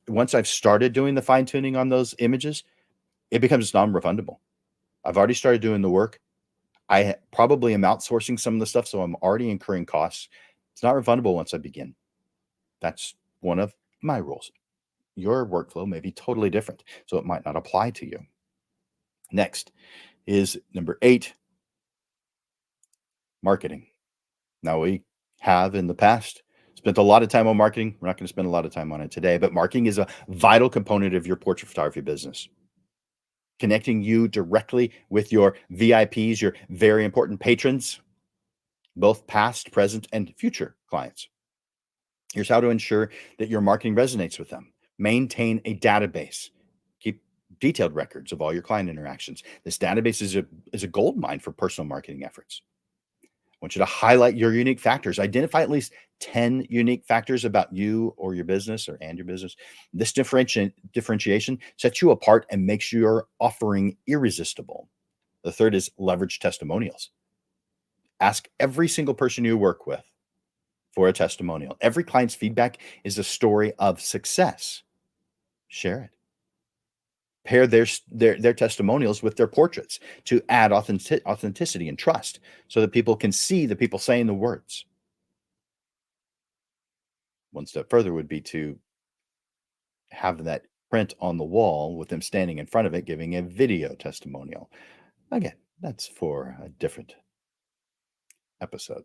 S1: once I've started doing the fine tuning on those images, it becomes non-refundable. I've already started doing the work. I probably am outsourcing some of the stuff, so I'm already incurring costs. It's not refundable once I begin. That's one of my rules. Your workflow may be totally different, so it might not apply to you. Next is number 8, marketing. Now, we have in the past spent a lot of time on marketing. We're not going to spend a lot of time on it today, but marketing is a vital component of your portrait photography business. Connecting you directly with your VIPs, your very important patrons, both past, present, and future clients. Here's how to ensure that your marketing resonates with them. Maintain a database. Keep detailed records of all your client interactions. This database is a gold mine for personal marketing efforts. I want you to highlight your unique factors. Identify at least 10 unique factors about you or your business or and your business. This differentiation sets you apart and makes your offering irresistible. The third is leverage testimonials. Ask every single person you work with for a testimonial. Every client's feedback is a story of success. Share it. Pair their testimonials with their portraits to add authenticity and trust so that people can see the people saying the words. One step further would be to have that print on the wall with them standing in front of it giving a video testimonial. Again, that's for a different episode.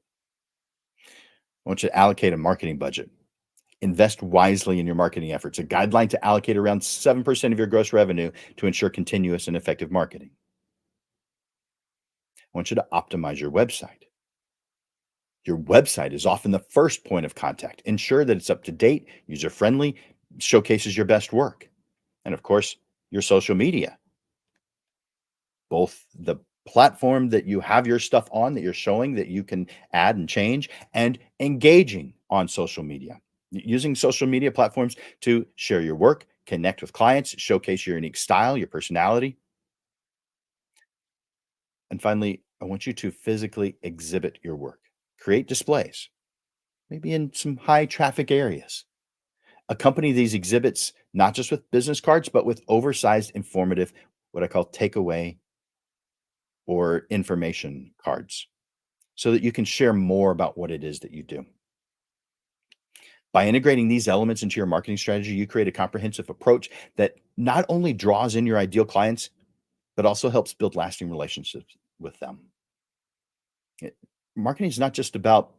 S1: I want you to allocate a marketing budget. Invest wisely in your marketing efforts. A guideline to allocate around 7% of your gross revenue to ensure continuous and effective marketing. I want you to optimize your website. Your website is often the first point of contact. Ensure that it's up to date, user friendly, showcases your best work. And of course, your social media, both the platform that you have your stuff on that you're showing that you can add and change, and engaging on social media. Using social media platforms to share your work, connect with clients, showcase your unique style, your personality. And finally, I want you to physically exhibit your work. Create displays, maybe in some high traffic areas. Accompany these exhibits not just with business cards, but with oversized, informative, what I call takeaway or information cards, so that you can share more about what it is that you do. By integrating these elements into your marketing strategy, you create a comprehensive approach that not only draws in your ideal clients, but also helps build lasting relationships with them. It- Marketing is not just about,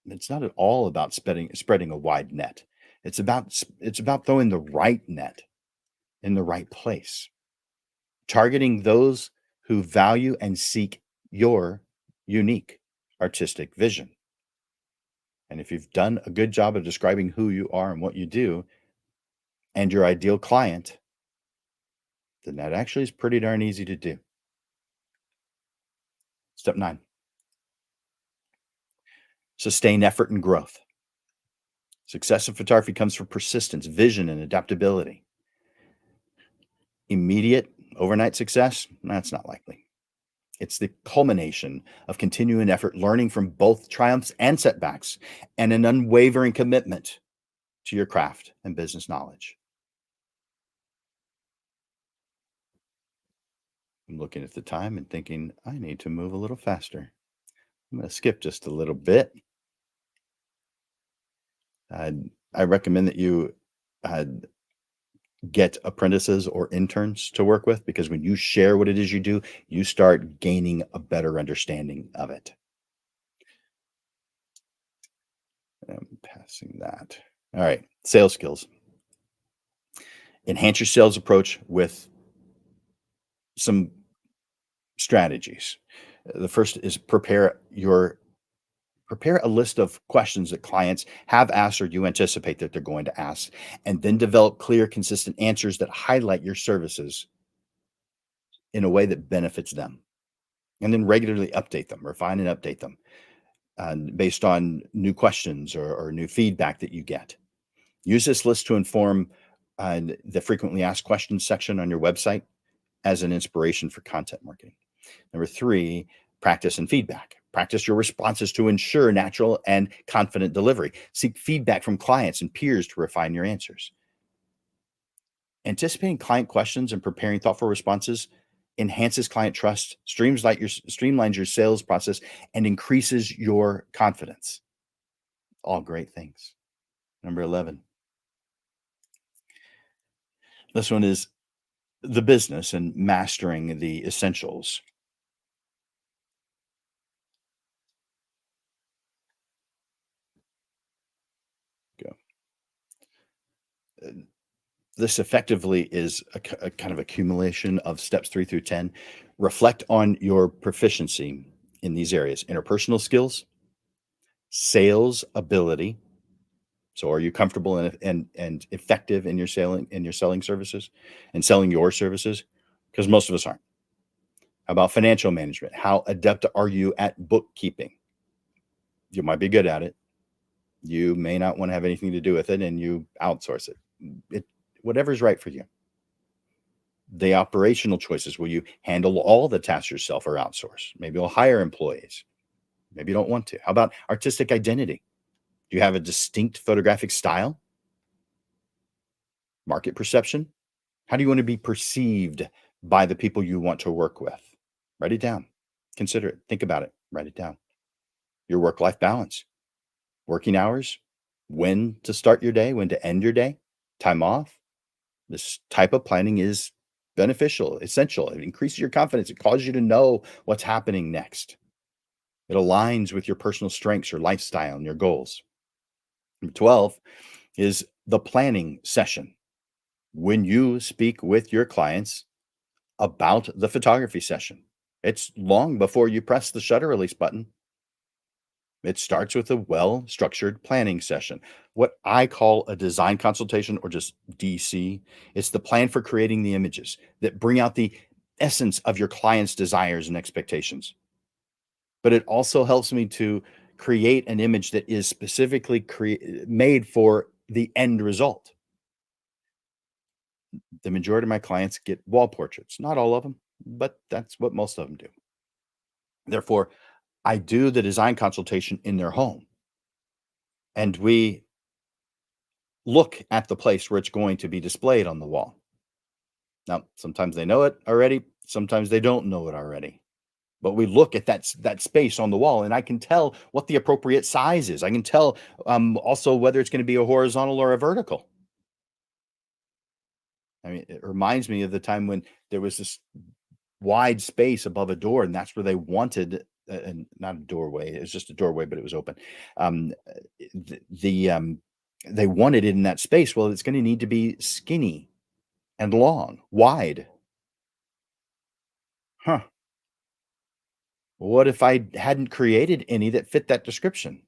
S1: it's not at all about spreading a wide net. It's about throwing the right net in the right place, targeting those who value and seek your unique artistic vision. And if you've done a good job of describing who you are and what you do and your ideal client, then that actually is pretty darn easy to do. Step 9, sustain effort and growth. Success in photography comes from persistence, vision, and adaptability. Immediate overnight success, that's not likely. It's the culmination of continuing effort, learning from both triumphs and setbacks, and an unwavering commitment to your craft and business knowledge. I'm looking at the time and thinking, I need to move a little faster. I'm going to skip just a little bit. I recommend that you uh, get apprentices or interns to work with, because when you share what it is you do, you start gaining a better understanding of it. I'm passing that. All right, sales skills. Enhance your sales approach with some strategies. The first is prepare a list of questions that clients have asked or you anticipate that they're going to ask, and then develop clear, consistent answers that highlight your services in a way that benefits them. And then regularly update them, refine and update them based on new questions or new feedback that you get. Use this list to inform the frequently asked questions section on your website as an inspiration for content marketing. Number 3, practice and feedback. Practice your responses to ensure natural and confident delivery. Seek feedback from clients and peers to refine your answers. Anticipating client questions and preparing thoughtful responses enhances client trust, streamlines your sales process, and increases your confidence. All great things. Number 11. This one is the business and mastering the essentials. Go. Uh, This effectively is a kind of accumulation of steps 3 through 10. Reflect on your proficiency in these areas: interpersonal skills, sales ability, So are you comfortable and effective in your selling services and selling your services? Because most of us aren't. How about financial management? How adept are you at bookkeeping? You might be good at it. You may not want to have anything to do with it and you outsource it. It whatever's right for you. The operational choices, will you handle all the tasks yourself or outsource? Maybe you'll hire employees. Maybe you don't want to. How about artistic identity? Do you have a distinct photographic style? Market perception? How do you want to be perceived by the people you want to work with? Write it down. Consider it. Think about it. Write it down. Your work life balance, working hours, when to start your day, when to end your day, time off. This type of planning is beneficial, essential. It increases your confidence. It causes you to know what's happening next. It aligns with your personal strengths, your lifestyle, and your goals. Number 12 is the planning session. When you speak with your clients about the photography session, it's long before you press the shutter release button. It starts with a well structured planning session. What I call a design consultation or just DC, it's the plan for creating the images that bring out the essence of your client's desires and expectations. But it also helps me to create an image that is specifically made for the end result. The majority of my clients get wall portraits, not all of them, but that's what most of them do. Therefore, I do the design consultation in their home and we look at the place where it's going to be displayed on the wall. Now, sometimes they know it already, sometimes they don't know it already. But we look at that space on the wall, and I can tell what the appropriate size is. I can tell also whether it's going to be a horizontal or a vertical. I mean, it reminds me of the time when there was this wide space above a door, and that's where they wanted, and not a doorway. It was just a doorway, but it was open. The they wanted it in that space. Well, it's going to need to be skinny and long, wide. Huh. What if I hadn't created any that fit that description?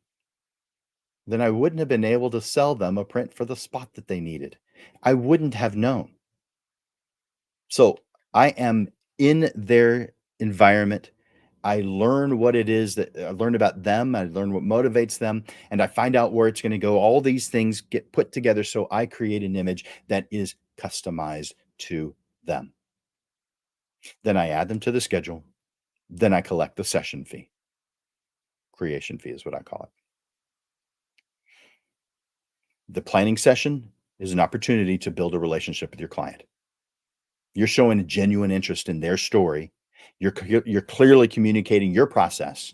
S1: Then I wouldn't have been able to sell them a print for the spot that they needed. I wouldn't have known. So I am in their environment. I learn what it is that I learn about them. I learn what motivates them, and I find out where it's going to go. All these things get put together so I create an image that is customized to them. Then I add them to the schedule. Then I collect the session fee. Creation fee is what I call it. The planning session is an opportunity to build a relationship with your client. You're showing a genuine interest in their story. You're clearly communicating your process.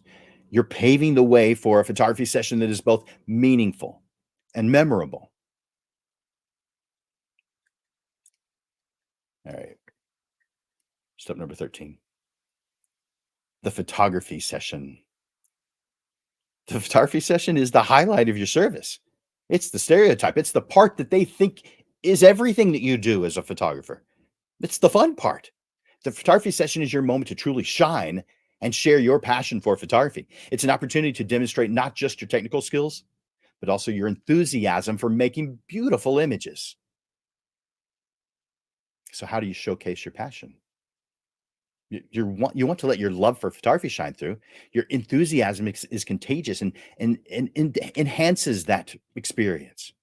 S1: You're paving the way for a photography session that is both meaningful and memorable. All right. Step number 13, the photography session. The photography session is the highlight of your service. It's the stereotype. It's the part that they think is everything that you do as a photographer. It's the fun part. The photography session is your moment to truly shine and share your passion for photography. It's an opportunity to demonstrate not just your technical skills, but also your enthusiasm for making beautiful images. So, how do you showcase your passion? You want to let your love for photography shine through. Your enthusiasm is contagious and enhances that experience.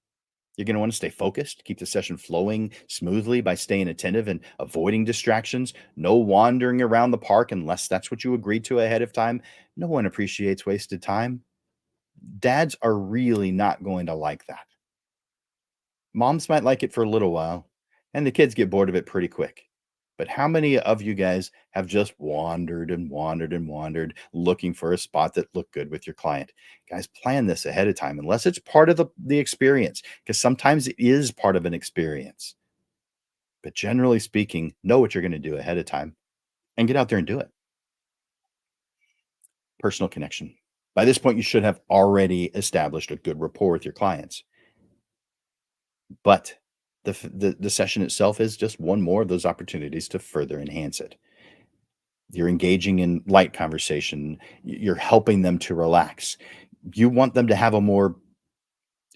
S1: You're going to want to stay focused, keep the session flowing smoothly by staying attentive and avoiding distractions. No wandering around the park unless that's what you agreed to ahead of time. No one appreciates wasted time. Dads are really not going to like that. Moms might like it for a little while, and the kids get bored of it pretty quick. But how many of you guys have just wandered and wandered and wandered looking for a spot that looked good with your client? Guys, plan this ahead of time, unless it's part of the experience, because sometimes it is part of an experience. But generally speaking, know what you're going to do ahead of time and get out there and do it. Personal connection. By this point, you should have already established a good rapport with your clients. But the session itself is just one more of those opportunities to further enhance it. You're engaging in light conversation. You're helping them to relax. You want them to have a more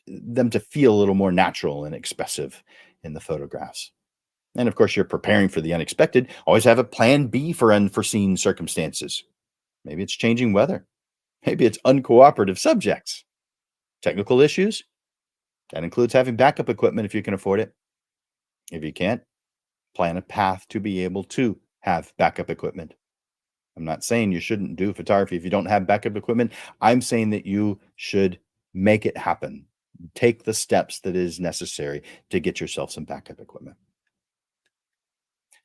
S1: them to feel a little more natural and expressive in the photographs. And of course, you're preparing for the unexpected. Always have a plan B for unforeseen circumstances. Maybe it's changing weather. Maybe it's uncooperative subjects. Technical issues. That includes having backup equipment if you can afford it. If you can't, plan a path to be able to have backup equipment. I'm not saying you shouldn't do photography if you don't have backup equipment. I'm saying that you should make it happen. Take the steps that is necessary to get yourself some backup equipment.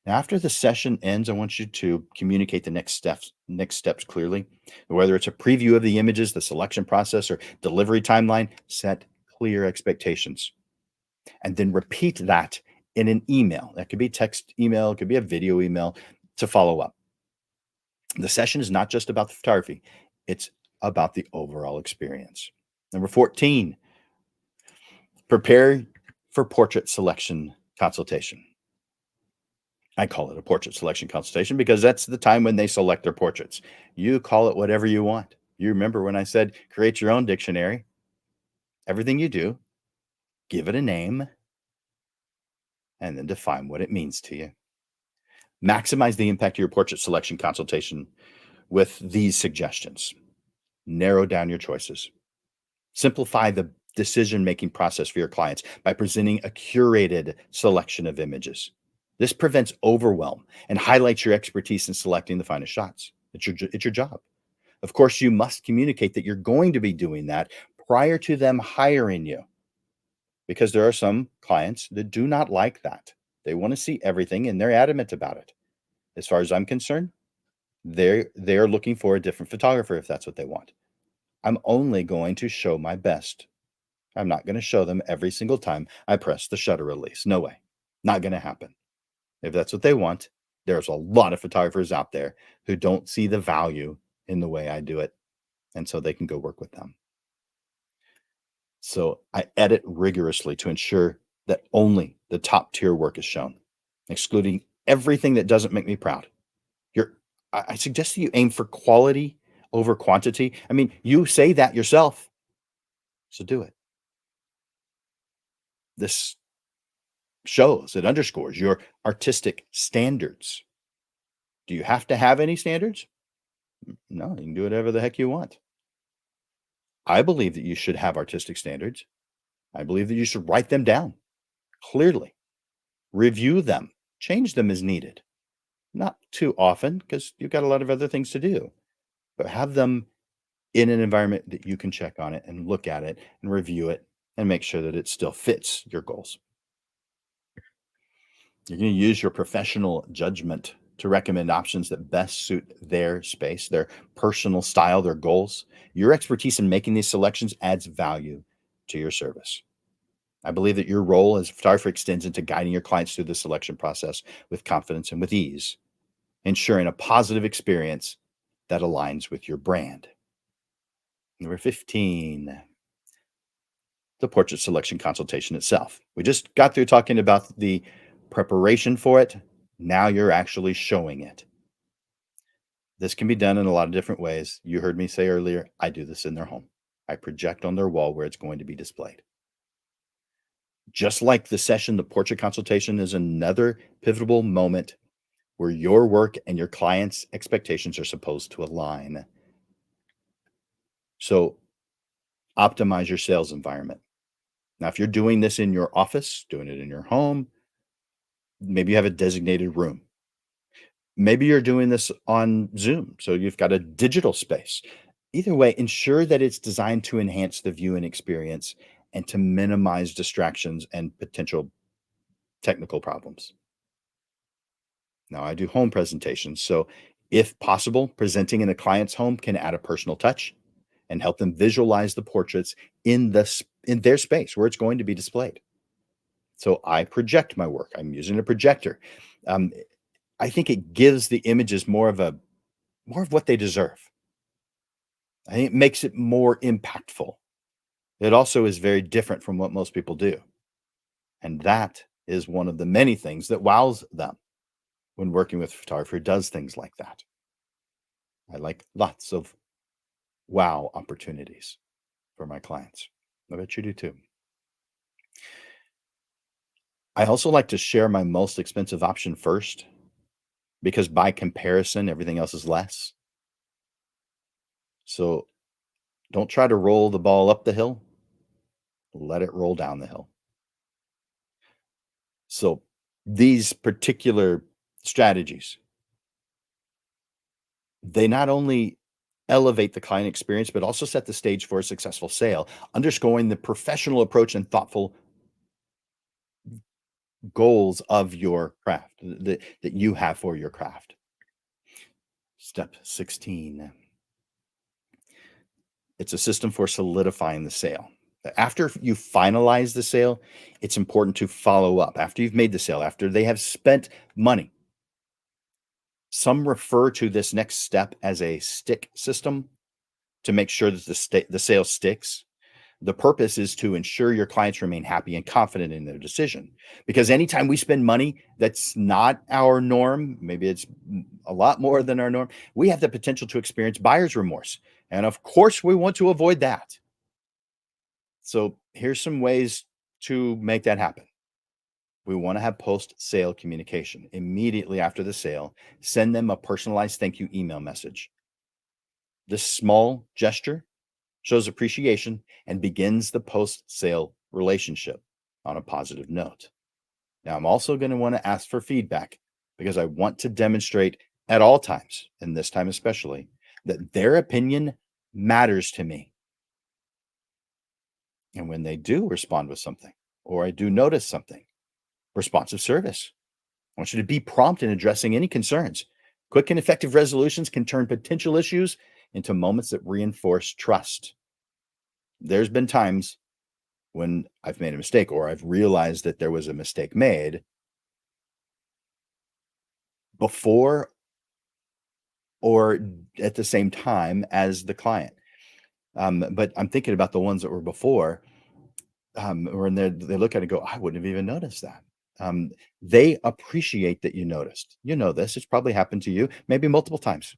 S1: Now, after the session ends, I want you to communicate the next steps clearly. Whether it's a preview of the images, the selection process, or delivery timeline, set clear expectations. And then repeat that in an email. That could be text email, it could be a video email to follow up. The session is not just about the photography, it's about the overall experience. Number 14, prepare for portrait selection consultation. I call it a portrait selection consultation because that's the time when they select their portraits. You call it whatever you want. You remember when I said create your own dictionary? Everything you do, give it a name, and then define what it means to you. Maximize the impact of your portrait selection consultation with these suggestions. Narrow down your choices. Simplify the decision-making process for your clients by presenting a curated selection of images. This prevents overwhelm and highlights your expertise in selecting the finest shots. It's your job. Of course, you must communicate that you're going to be doing that prior to them hiring you, because there are some clients that do not like that. They want to see everything and they're adamant about it. As far as I'm concerned, they're looking for a different photographer if that's what they want. I'm only going to show my best. I'm not going to show them every single time I press the shutter release. No way. Not going to happen. If that's what they want, there's a lot of photographers out there who don't see the value in the way I do it. And so they can go work with them. So I edit rigorously to ensure that only the top tier work is shown, excluding everything that doesn't make me proud. You're, I suggest that you aim for quality over quantity. I mean, you say that yourself, so do it. This shows, it underscores your artistic standards. Do you have to have any standards? No, you can do whatever the heck you want. I believe that you should have artistic standards. I believe that you should write them down clearly, review them, change them as needed. Not too often because you've got a lot of other things to do, but have them in an environment that you can check on it and look at it and review it and make sure that it still fits your goals. You're going to use your professional judgment to recommend options that best suit their space, their personal style, their goals. Your expertise in making these selections adds value to your service. I believe that your role as a photographer extends into guiding your clients through the selection process with confidence and with ease, ensuring a positive experience that aligns with your brand. Number 15, the portrait selection consultation itself. We just got through talking about the preparation for it. Now you're actually showing it. This can be done in a lot of different ways. You heard me say earlier, I do this in their home. I project on their wall where it's going to be displayed. Just like the session, the portrait consultation is another pivotal moment where your work and your client's expectations are supposed to align. So optimize your sales environment. Now, if you're doing this in your office, doing it in your home, maybe you have a designated room. Maybe you're doing this on Zoom, so you've got a digital space. Either way, ensure that it's designed to enhance the viewing experience and to minimize distractions and potential technical problems. Now, I do home presentations, so if possible, presenting in a client's home can add a personal touch and help them visualize the portraits in their space where it's going to be displayed. So I project my work. I'm using a projector. Um, I think it gives the images more of what they deserve. I think it makes it more impactful. It also is very different from what most people do. And that is one of the many things that wows them when working with a photographer who does things like that. I like lots of wow opportunities for my clients. I bet you do too. I also like to share my most expensive option first because by comparison, everything else is less. So don't try to roll the ball up the hill, let it roll down the hill. So these particular strategies, they not only elevate the client experience, but also set the stage for a successful sale, underscoring the professional approach and thoughtful goals of your craft that you have for your craft. Step 16. It's a system for solidifying the sale. After you finalize the sale, it's important to follow up. After you've made the sale, after they have spent money, some refer to this next step as a stick system to make sure that the sale sticks. The purpose is to ensure your clients remain happy and confident in their decision. Because anytime we spend money that's not our norm, maybe it's a lot more than our norm, we have the potential to experience buyer's remorse. And of course, we want to avoid that. So here's some ways to make that happen. We want to have post sale communication. Immediately after the sale, send them a personalized thank you email message. This small gesture shows appreciation and begins the post sale relationship on a positive note. Now, I'm also going to want to ask for feedback because I want to demonstrate at all times, and this time especially, that their opinion matters to me. And when they do respond with something, or I do notice something, responsive service. I want you to be prompt in addressing any concerns. Quick and effective resolutions can turn potential issues into moments that reinforce trust. There's been times when I've made a mistake or I've realized that there was a mistake made before or at the same time as the client. But I'm thinking about the ones that were before, or they look at it and go, I wouldn't have even noticed that. Um, they appreciate that you noticed. You know this, it's probably happened to you, maybe multiple times.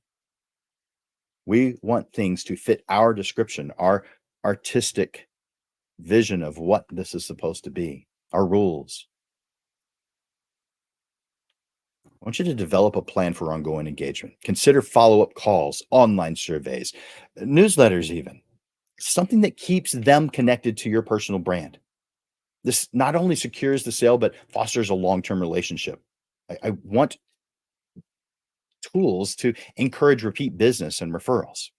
S1: We want things to fit our description, our artistic vision of what this is supposed to be, our rules. I want you to develop a plan for ongoing engagement. Consider follow up calls, online surveys, newsletters, even something that keeps them connected to your personal brand. This not only secures the sale, but fosters a long term relationship. I want tools to encourage repeat business and referrals.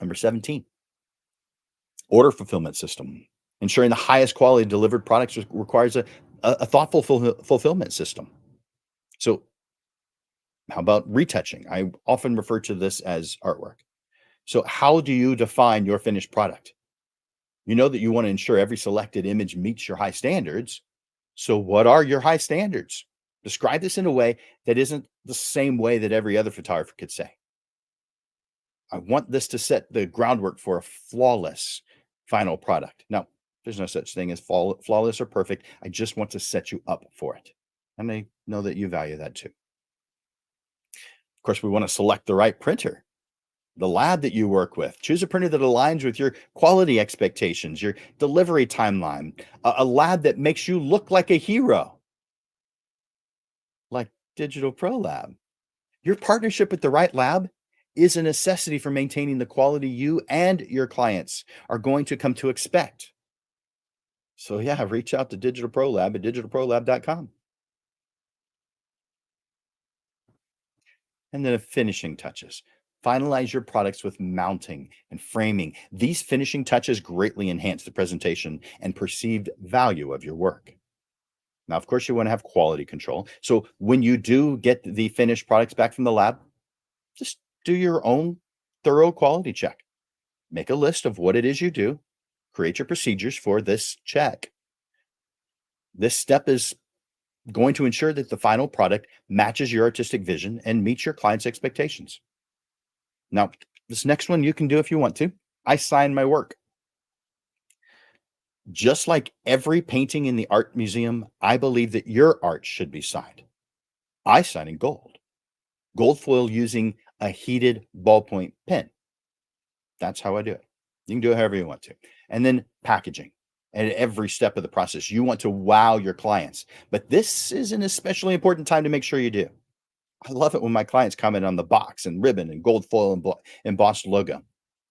S1: Number 17, order fulfillment system. Ensuring the highest quality delivered products requires a thoughtful fulfillment system. So, how about retouching? I often refer to this as artwork. So, how do you define your finished product? You know that you want to ensure every selected image meets your high standards. So, what are your high standards? Describe this in a way that isn't the same way that every other photographer could say. I want this to set the groundwork for a flawless final product. Now, there's no such thing as flawless or perfect. I just want to set you up for it. And I know that you value that too. Of course, we want to select the right printer, the lab that you work with. Choose a printer that aligns with your quality expectations, your delivery timeline, a lab that makes you look like a hero, like Digital Pro Lab. Your partnership with the right lab is a necessity for maintaining the quality you and your clients are going to come to expect. So, yeah, reach out to Digital Pro Lab at digitalprolab.com. And then the finishing touches. Finalize your products with mounting and framing. These finishing touches greatly enhance the presentation and perceived value of your work. Now, of course, you want to have quality control. So, when you do get the finished products back from the lab, just do your own thorough quality check. Make a list of what it is you do, create your procedures for this check. This step is going to ensure that the final product matches your artistic vision and meets your client's expectations. Now, this next one you can do if you want to. I sign my work. Just like every painting in the art museum, I believe that your art should be signed. I sign in gold foil using a heated ballpoint pen. That's how I do it. You can do it however you want to. And then packaging. at every step of the process. You want to wow your clients, but this is an especially important time to make sure you do. I love it when my clients comment on the box and ribbon and gold foil and embossed logo.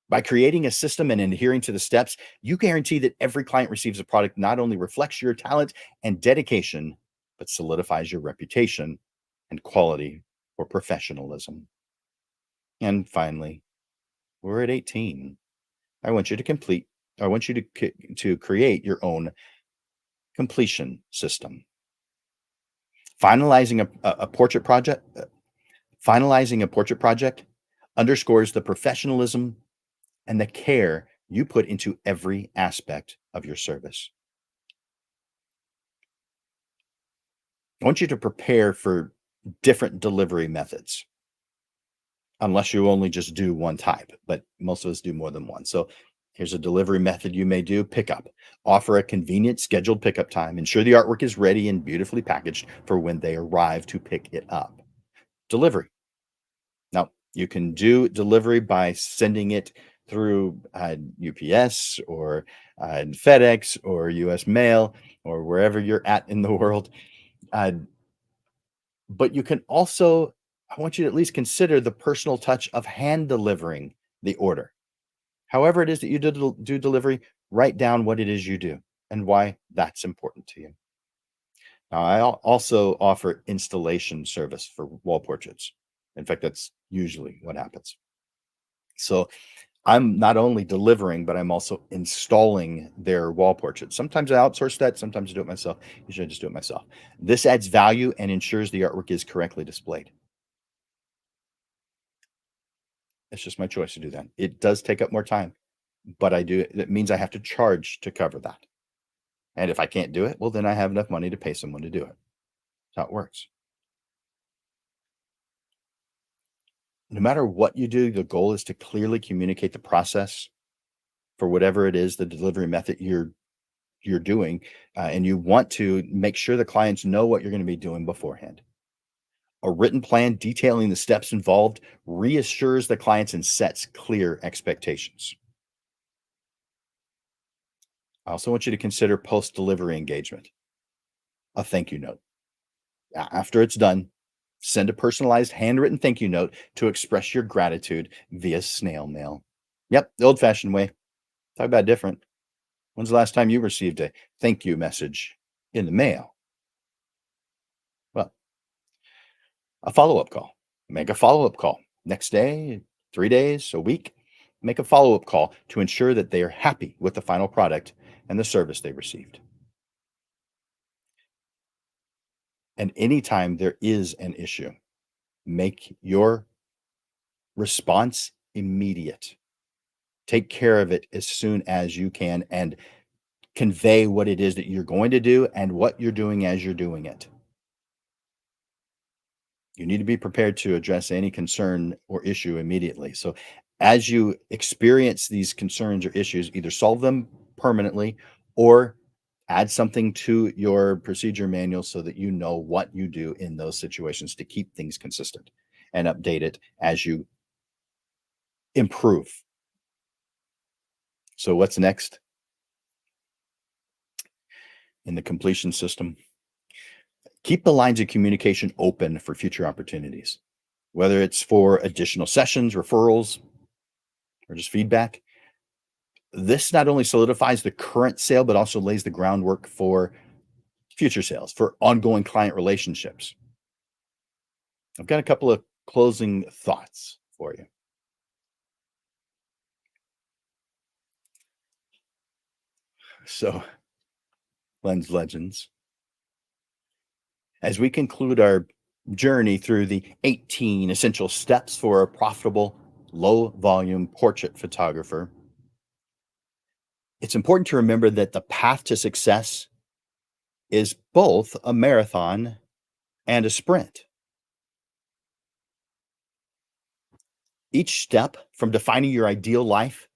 S1: By creating a system and adhering to the steps, you guarantee that every client receives a product not only reflects your talent and dedication, but solidifies your reputation and quality for professionalism. And finally, we're at 18. I want you to complete, I want you to create your own completion system. Finalizing a portrait project, finalizing a portrait project underscores the professionalism and the care you put into every aspect of your service. I want you to prepare for different delivery methods, unless you only just do one type, but most of us do more than one. So here's a delivery method you may do: pickup. Offer a convenient scheduled pickup time. Ensure the artwork is ready and beautifully packaged for when they arrive to pick it up. Delivery. Now, you can do delivery by sending it through UPS or FedEx or US Mail or wherever you're at in the world. Uh, but you can also, I want you to at least consider the personal touch of hand delivering the order. However, it is that you do delivery, write down what it is you do and why that's important to you. Now, also offer installation service for wall portraits. In fact, that's usually what happens. So I'm not only delivering, but I'm also installing their wall portraits. Sometimes I outsource that, sometimes I do it myself. Usually I just do it myself. This adds value and ensures the artwork is correctly displayed. It's just my choice to do that. It does take up more time, but I do it. That means I have to charge to cover that. And if I can't do it, well, then I have enough money to pay someone to do it. That's how it works. No matter what you do, the goal is to clearly communicate the process for whatever it is, the delivery method you're doing, and you want to make sure the clients know what you're going to be doing beforehand. A written plan detailing the steps involved reassures the clients and sets clear expectations. I also want you to consider post delivery engagement, a thank you note. After it's done, send a personalized handwritten thank you note to express your gratitude via snail mail. Yep, the old fashioned way. Talk about different. When's the last time you received a thank you message in the mail? Well, a follow up call. Make a follow up call. Next day, 3 days, a week. Make a follow up call to ensure that they are happy with the final product and the service they received. And anytime there is an issue, make your response immediate. Take care of it as soon as you can and convey what it is that you're going to do and what you're doing as you're doing it. You need to be prepared to address any concern or issue immediately. So, as you experience these concerns or issues, either solve them permanently or add something to your procedure manual so that you know what you do in those situations to keep things consistent and update it as you improve. So, what's next in the completion system? Keep the lines of communication open for future opportunities, whether it's for additional sessions, referrals, or just feedback. This not only solidifies the current sale, but also lays the groundwork for future sales, for ongoing client relationships. I've got a couple of closing thoughts for you. So, Lens Legends, as we conclude our journey through the 18 essential steps for a profitable, low volume portrait photographer, it's important to remember that the path to success is both a marathon and a sprint. Each step, from defining your ideal life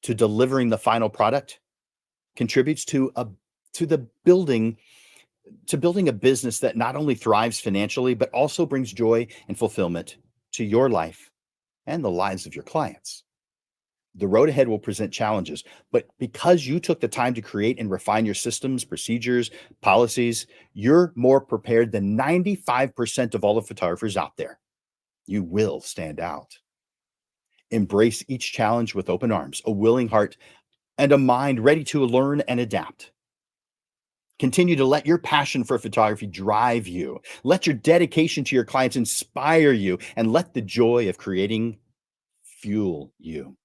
S1: to delivering the final product, contributes to the building a business that not only thrives financially but also brings joy and fulfillment to your life and the lives of your clients. The road ahead will present challenges, but because you took the time to create and refine your systems, procedures, policies, you're more prepared than 95% of all the photographers out there. You will stand out. Embrace each challenge with open arms, a willing heart, and a mind ready to learn and adapt. Continue to let your passion for photography drive you. Let your dedication to your clients inspire you, and let the joy of creating fuel you.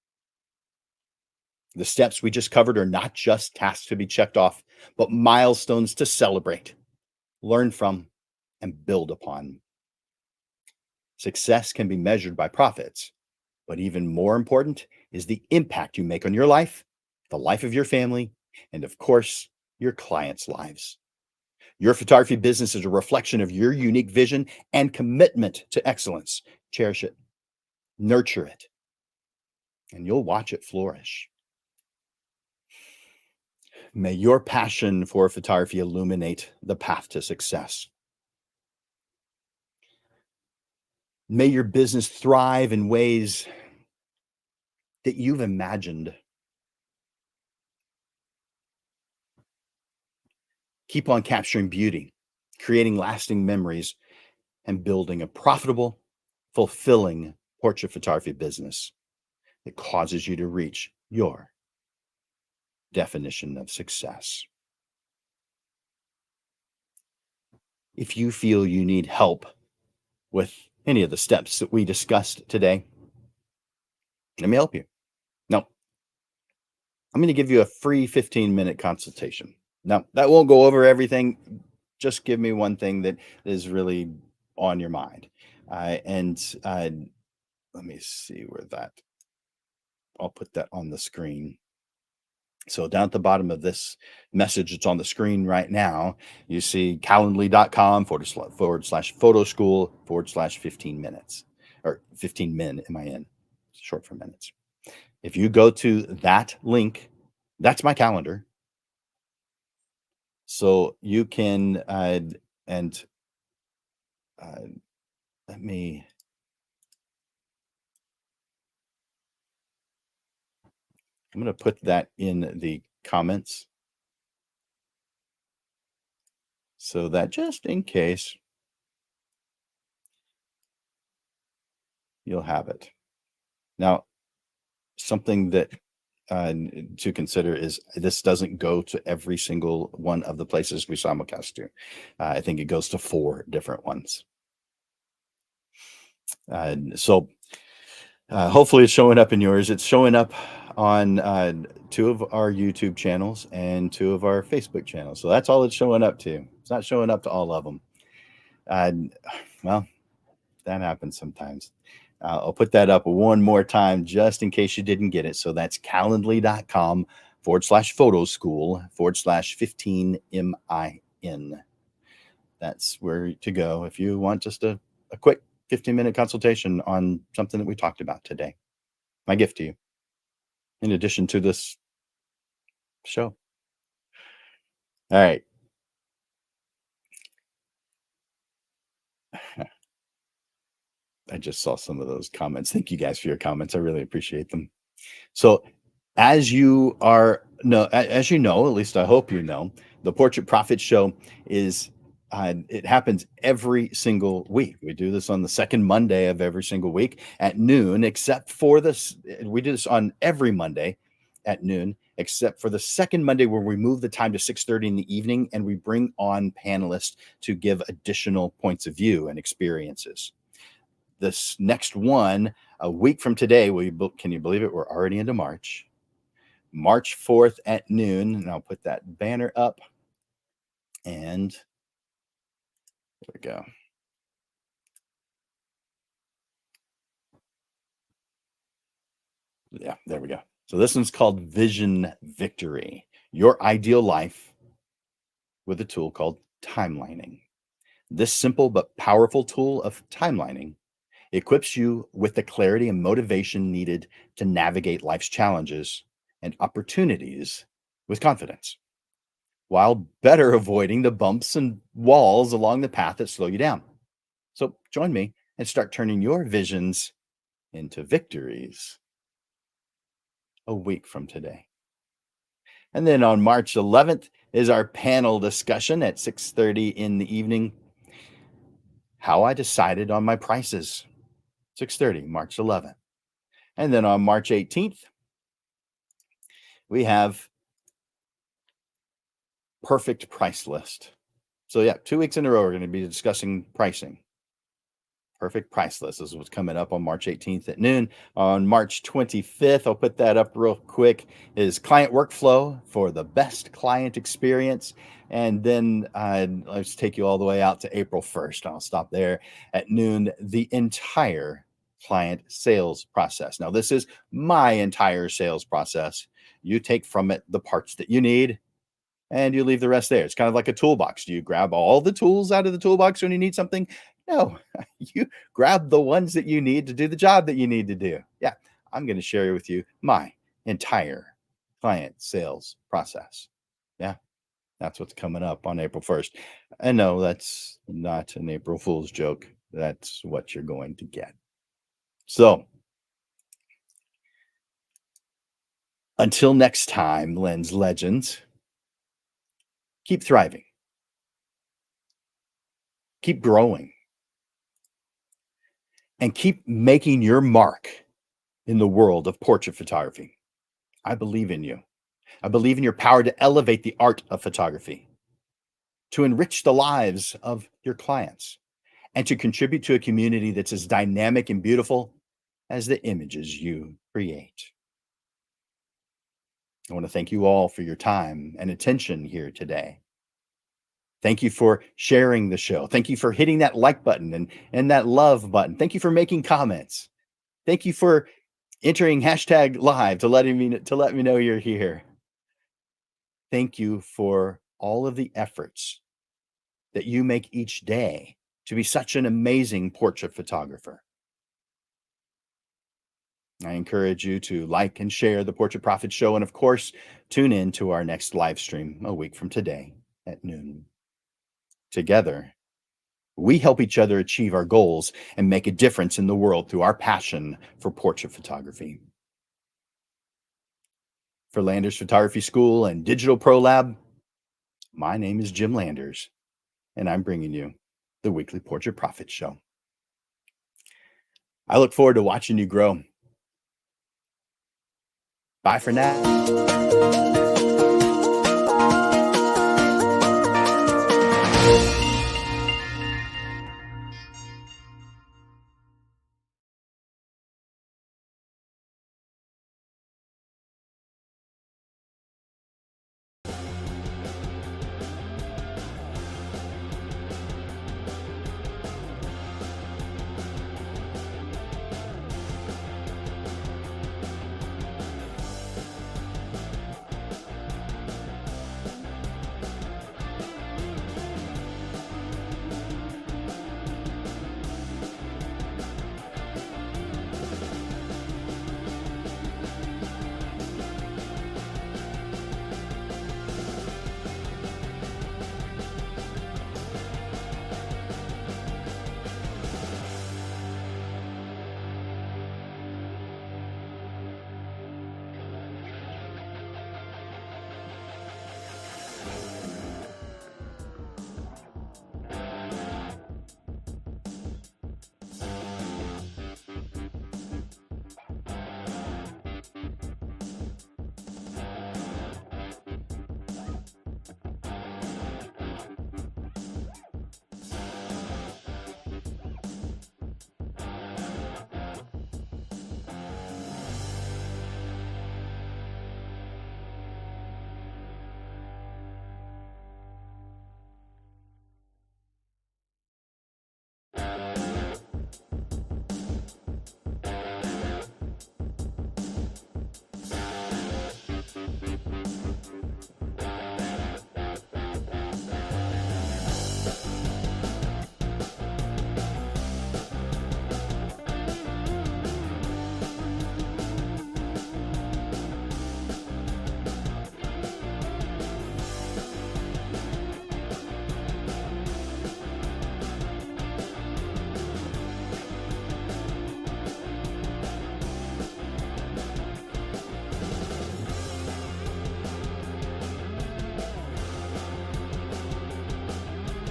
S1: The steps we just covered are not just tasks to be checked off, but milestones to celebrate, learn from, and build upon. Success can be measured by profits, but even more important is the impact you make on your life, the life of your family, and of course, your clients' lives. Your photography business is a reflection of your unique vision and commitment to excellence. Cherish it, nurture it, and you'll watch it flourish. May your passion for photography illuminate the path to success. May your business thrive in ways that you've imagined. Keep on capturing beauty, creating lasting memories, and building a profitable, fulfilling portrait photography business that causes you to reach your definition of success. If you feel you need help with any of the steps that we discussed today, let me help you. Now, I'm going to give you a free 15-minute consultation. Now, that won't go over everything. Just give me one thing that is really on your mind. And let me see where that, I'll put that on the screen. So down at the bottom of this message that's on the screen right now, you see calendly.com forward slash photo school forward slash 15 minutes or 15 min, M-I-N, short for minutes. If you go to that link, that's my calendar. So you can, and let me, I'm going to put that in the comments so that just in case you'll have it. Now, something that to consider is this doesn't go to every single one of the places we simulcast to. I think it goes to 4 different ones. So hopefully it's showing up in yours. It's showing up on 2 of our YouTube channels and 2 of our Facebook channels. So that's all it's showing up to. It's not showing up to all of them. Well, that happens sometimes. I'll put that up one more time just in case you didn't get it. So that's calendly.com forward slash photo school forward slash 15 MIN. That's where to go if you want just a quick 15-minute consultation on something that we talked about today. My gift to you, in addition to this show. All right. I just saw some of those comments. Thank you guys for your comments. I really appreciate them. So as you are no as you know, at least I hope you know, the Portrait Profit Show is it happens every single week. We do this on the second Monday of every single week at noon, except for this. We do this on every Monday at noon, except for the second Monday where we move the time to 6:30 in the evening and we bring on panelists to give additional points of view and experiences. This next one, a week from today, can you believe it? We're already into March. March 4th at noon. And I'll put that banner up. And there we go. Yeah, there we go. So this one's called Vision Victory, Your Ideal Life with a tool called timelining. This simple but powerful tool of timelining equips you with the clarity and motivation needed to navigate life's challenges and opportunities with confidence, while better avoiding the bumps and walls along the path that slow you down. So join me and start turning your visions into victories. a week from today. And then on March 11th is our panel discussion at 6:30 in the evening. How I decided on my prices. 6:30, March 11th. And then on March 18th, we have perfect price list. So yeah, 2 weeks in a row, we're going to be discussing pricing. Perfect price list. This is what's coming up on March 18th at noon. On March 25th, I'll put that up real quick, is client workflow for the best client experience. And then let's take you all the way out to April 1st. I'll stop there at noon. The entire client sales process. Now, this is my entire sales process. You take from it the parts that you need and you leave the rest there. It's kind of like a toolbox. Do you grab all the tools out of the toolbox when you need something? No, you grab the ones that you need to do the job that you need to do. Yeah, I'm going to share with you my entire client sales process. Yeah, that's what's coming up on April 1st. And no, that's not an April Fool's joke. That's what you're going to get. So until next time, Lens Legends, keep thriving, keep growing, and keep making your mark in the world of portrait photography. I believe in you. I believe in your power to elevate the art of photography, to enrich the lives of your clients, and to contribute to a community that's as dynamic and beautiful as the images you create. I want to thank you all for your time and attention here today. Thank you for sharing the show. Thank you for hitting that like button and that love button. Thank you for making comments. Thank you for entering hashtag live to let me know you're here. Thank you for all of the efforts that you make each day to be such an amazing portrait photographer. I encourage you to like and share the Portrait Profit Show. And of course, tune in to our next live stream a week from today at noon. Together, we help each other achieve our goals and make a difference in the world through our passion for portrait photography. For Landers Photography School and Digital Pro Lab, my name is Jim Landers, and I'm bringing you the weekly Portrait Profit Show. I look forward to watching you grow. Bye for now.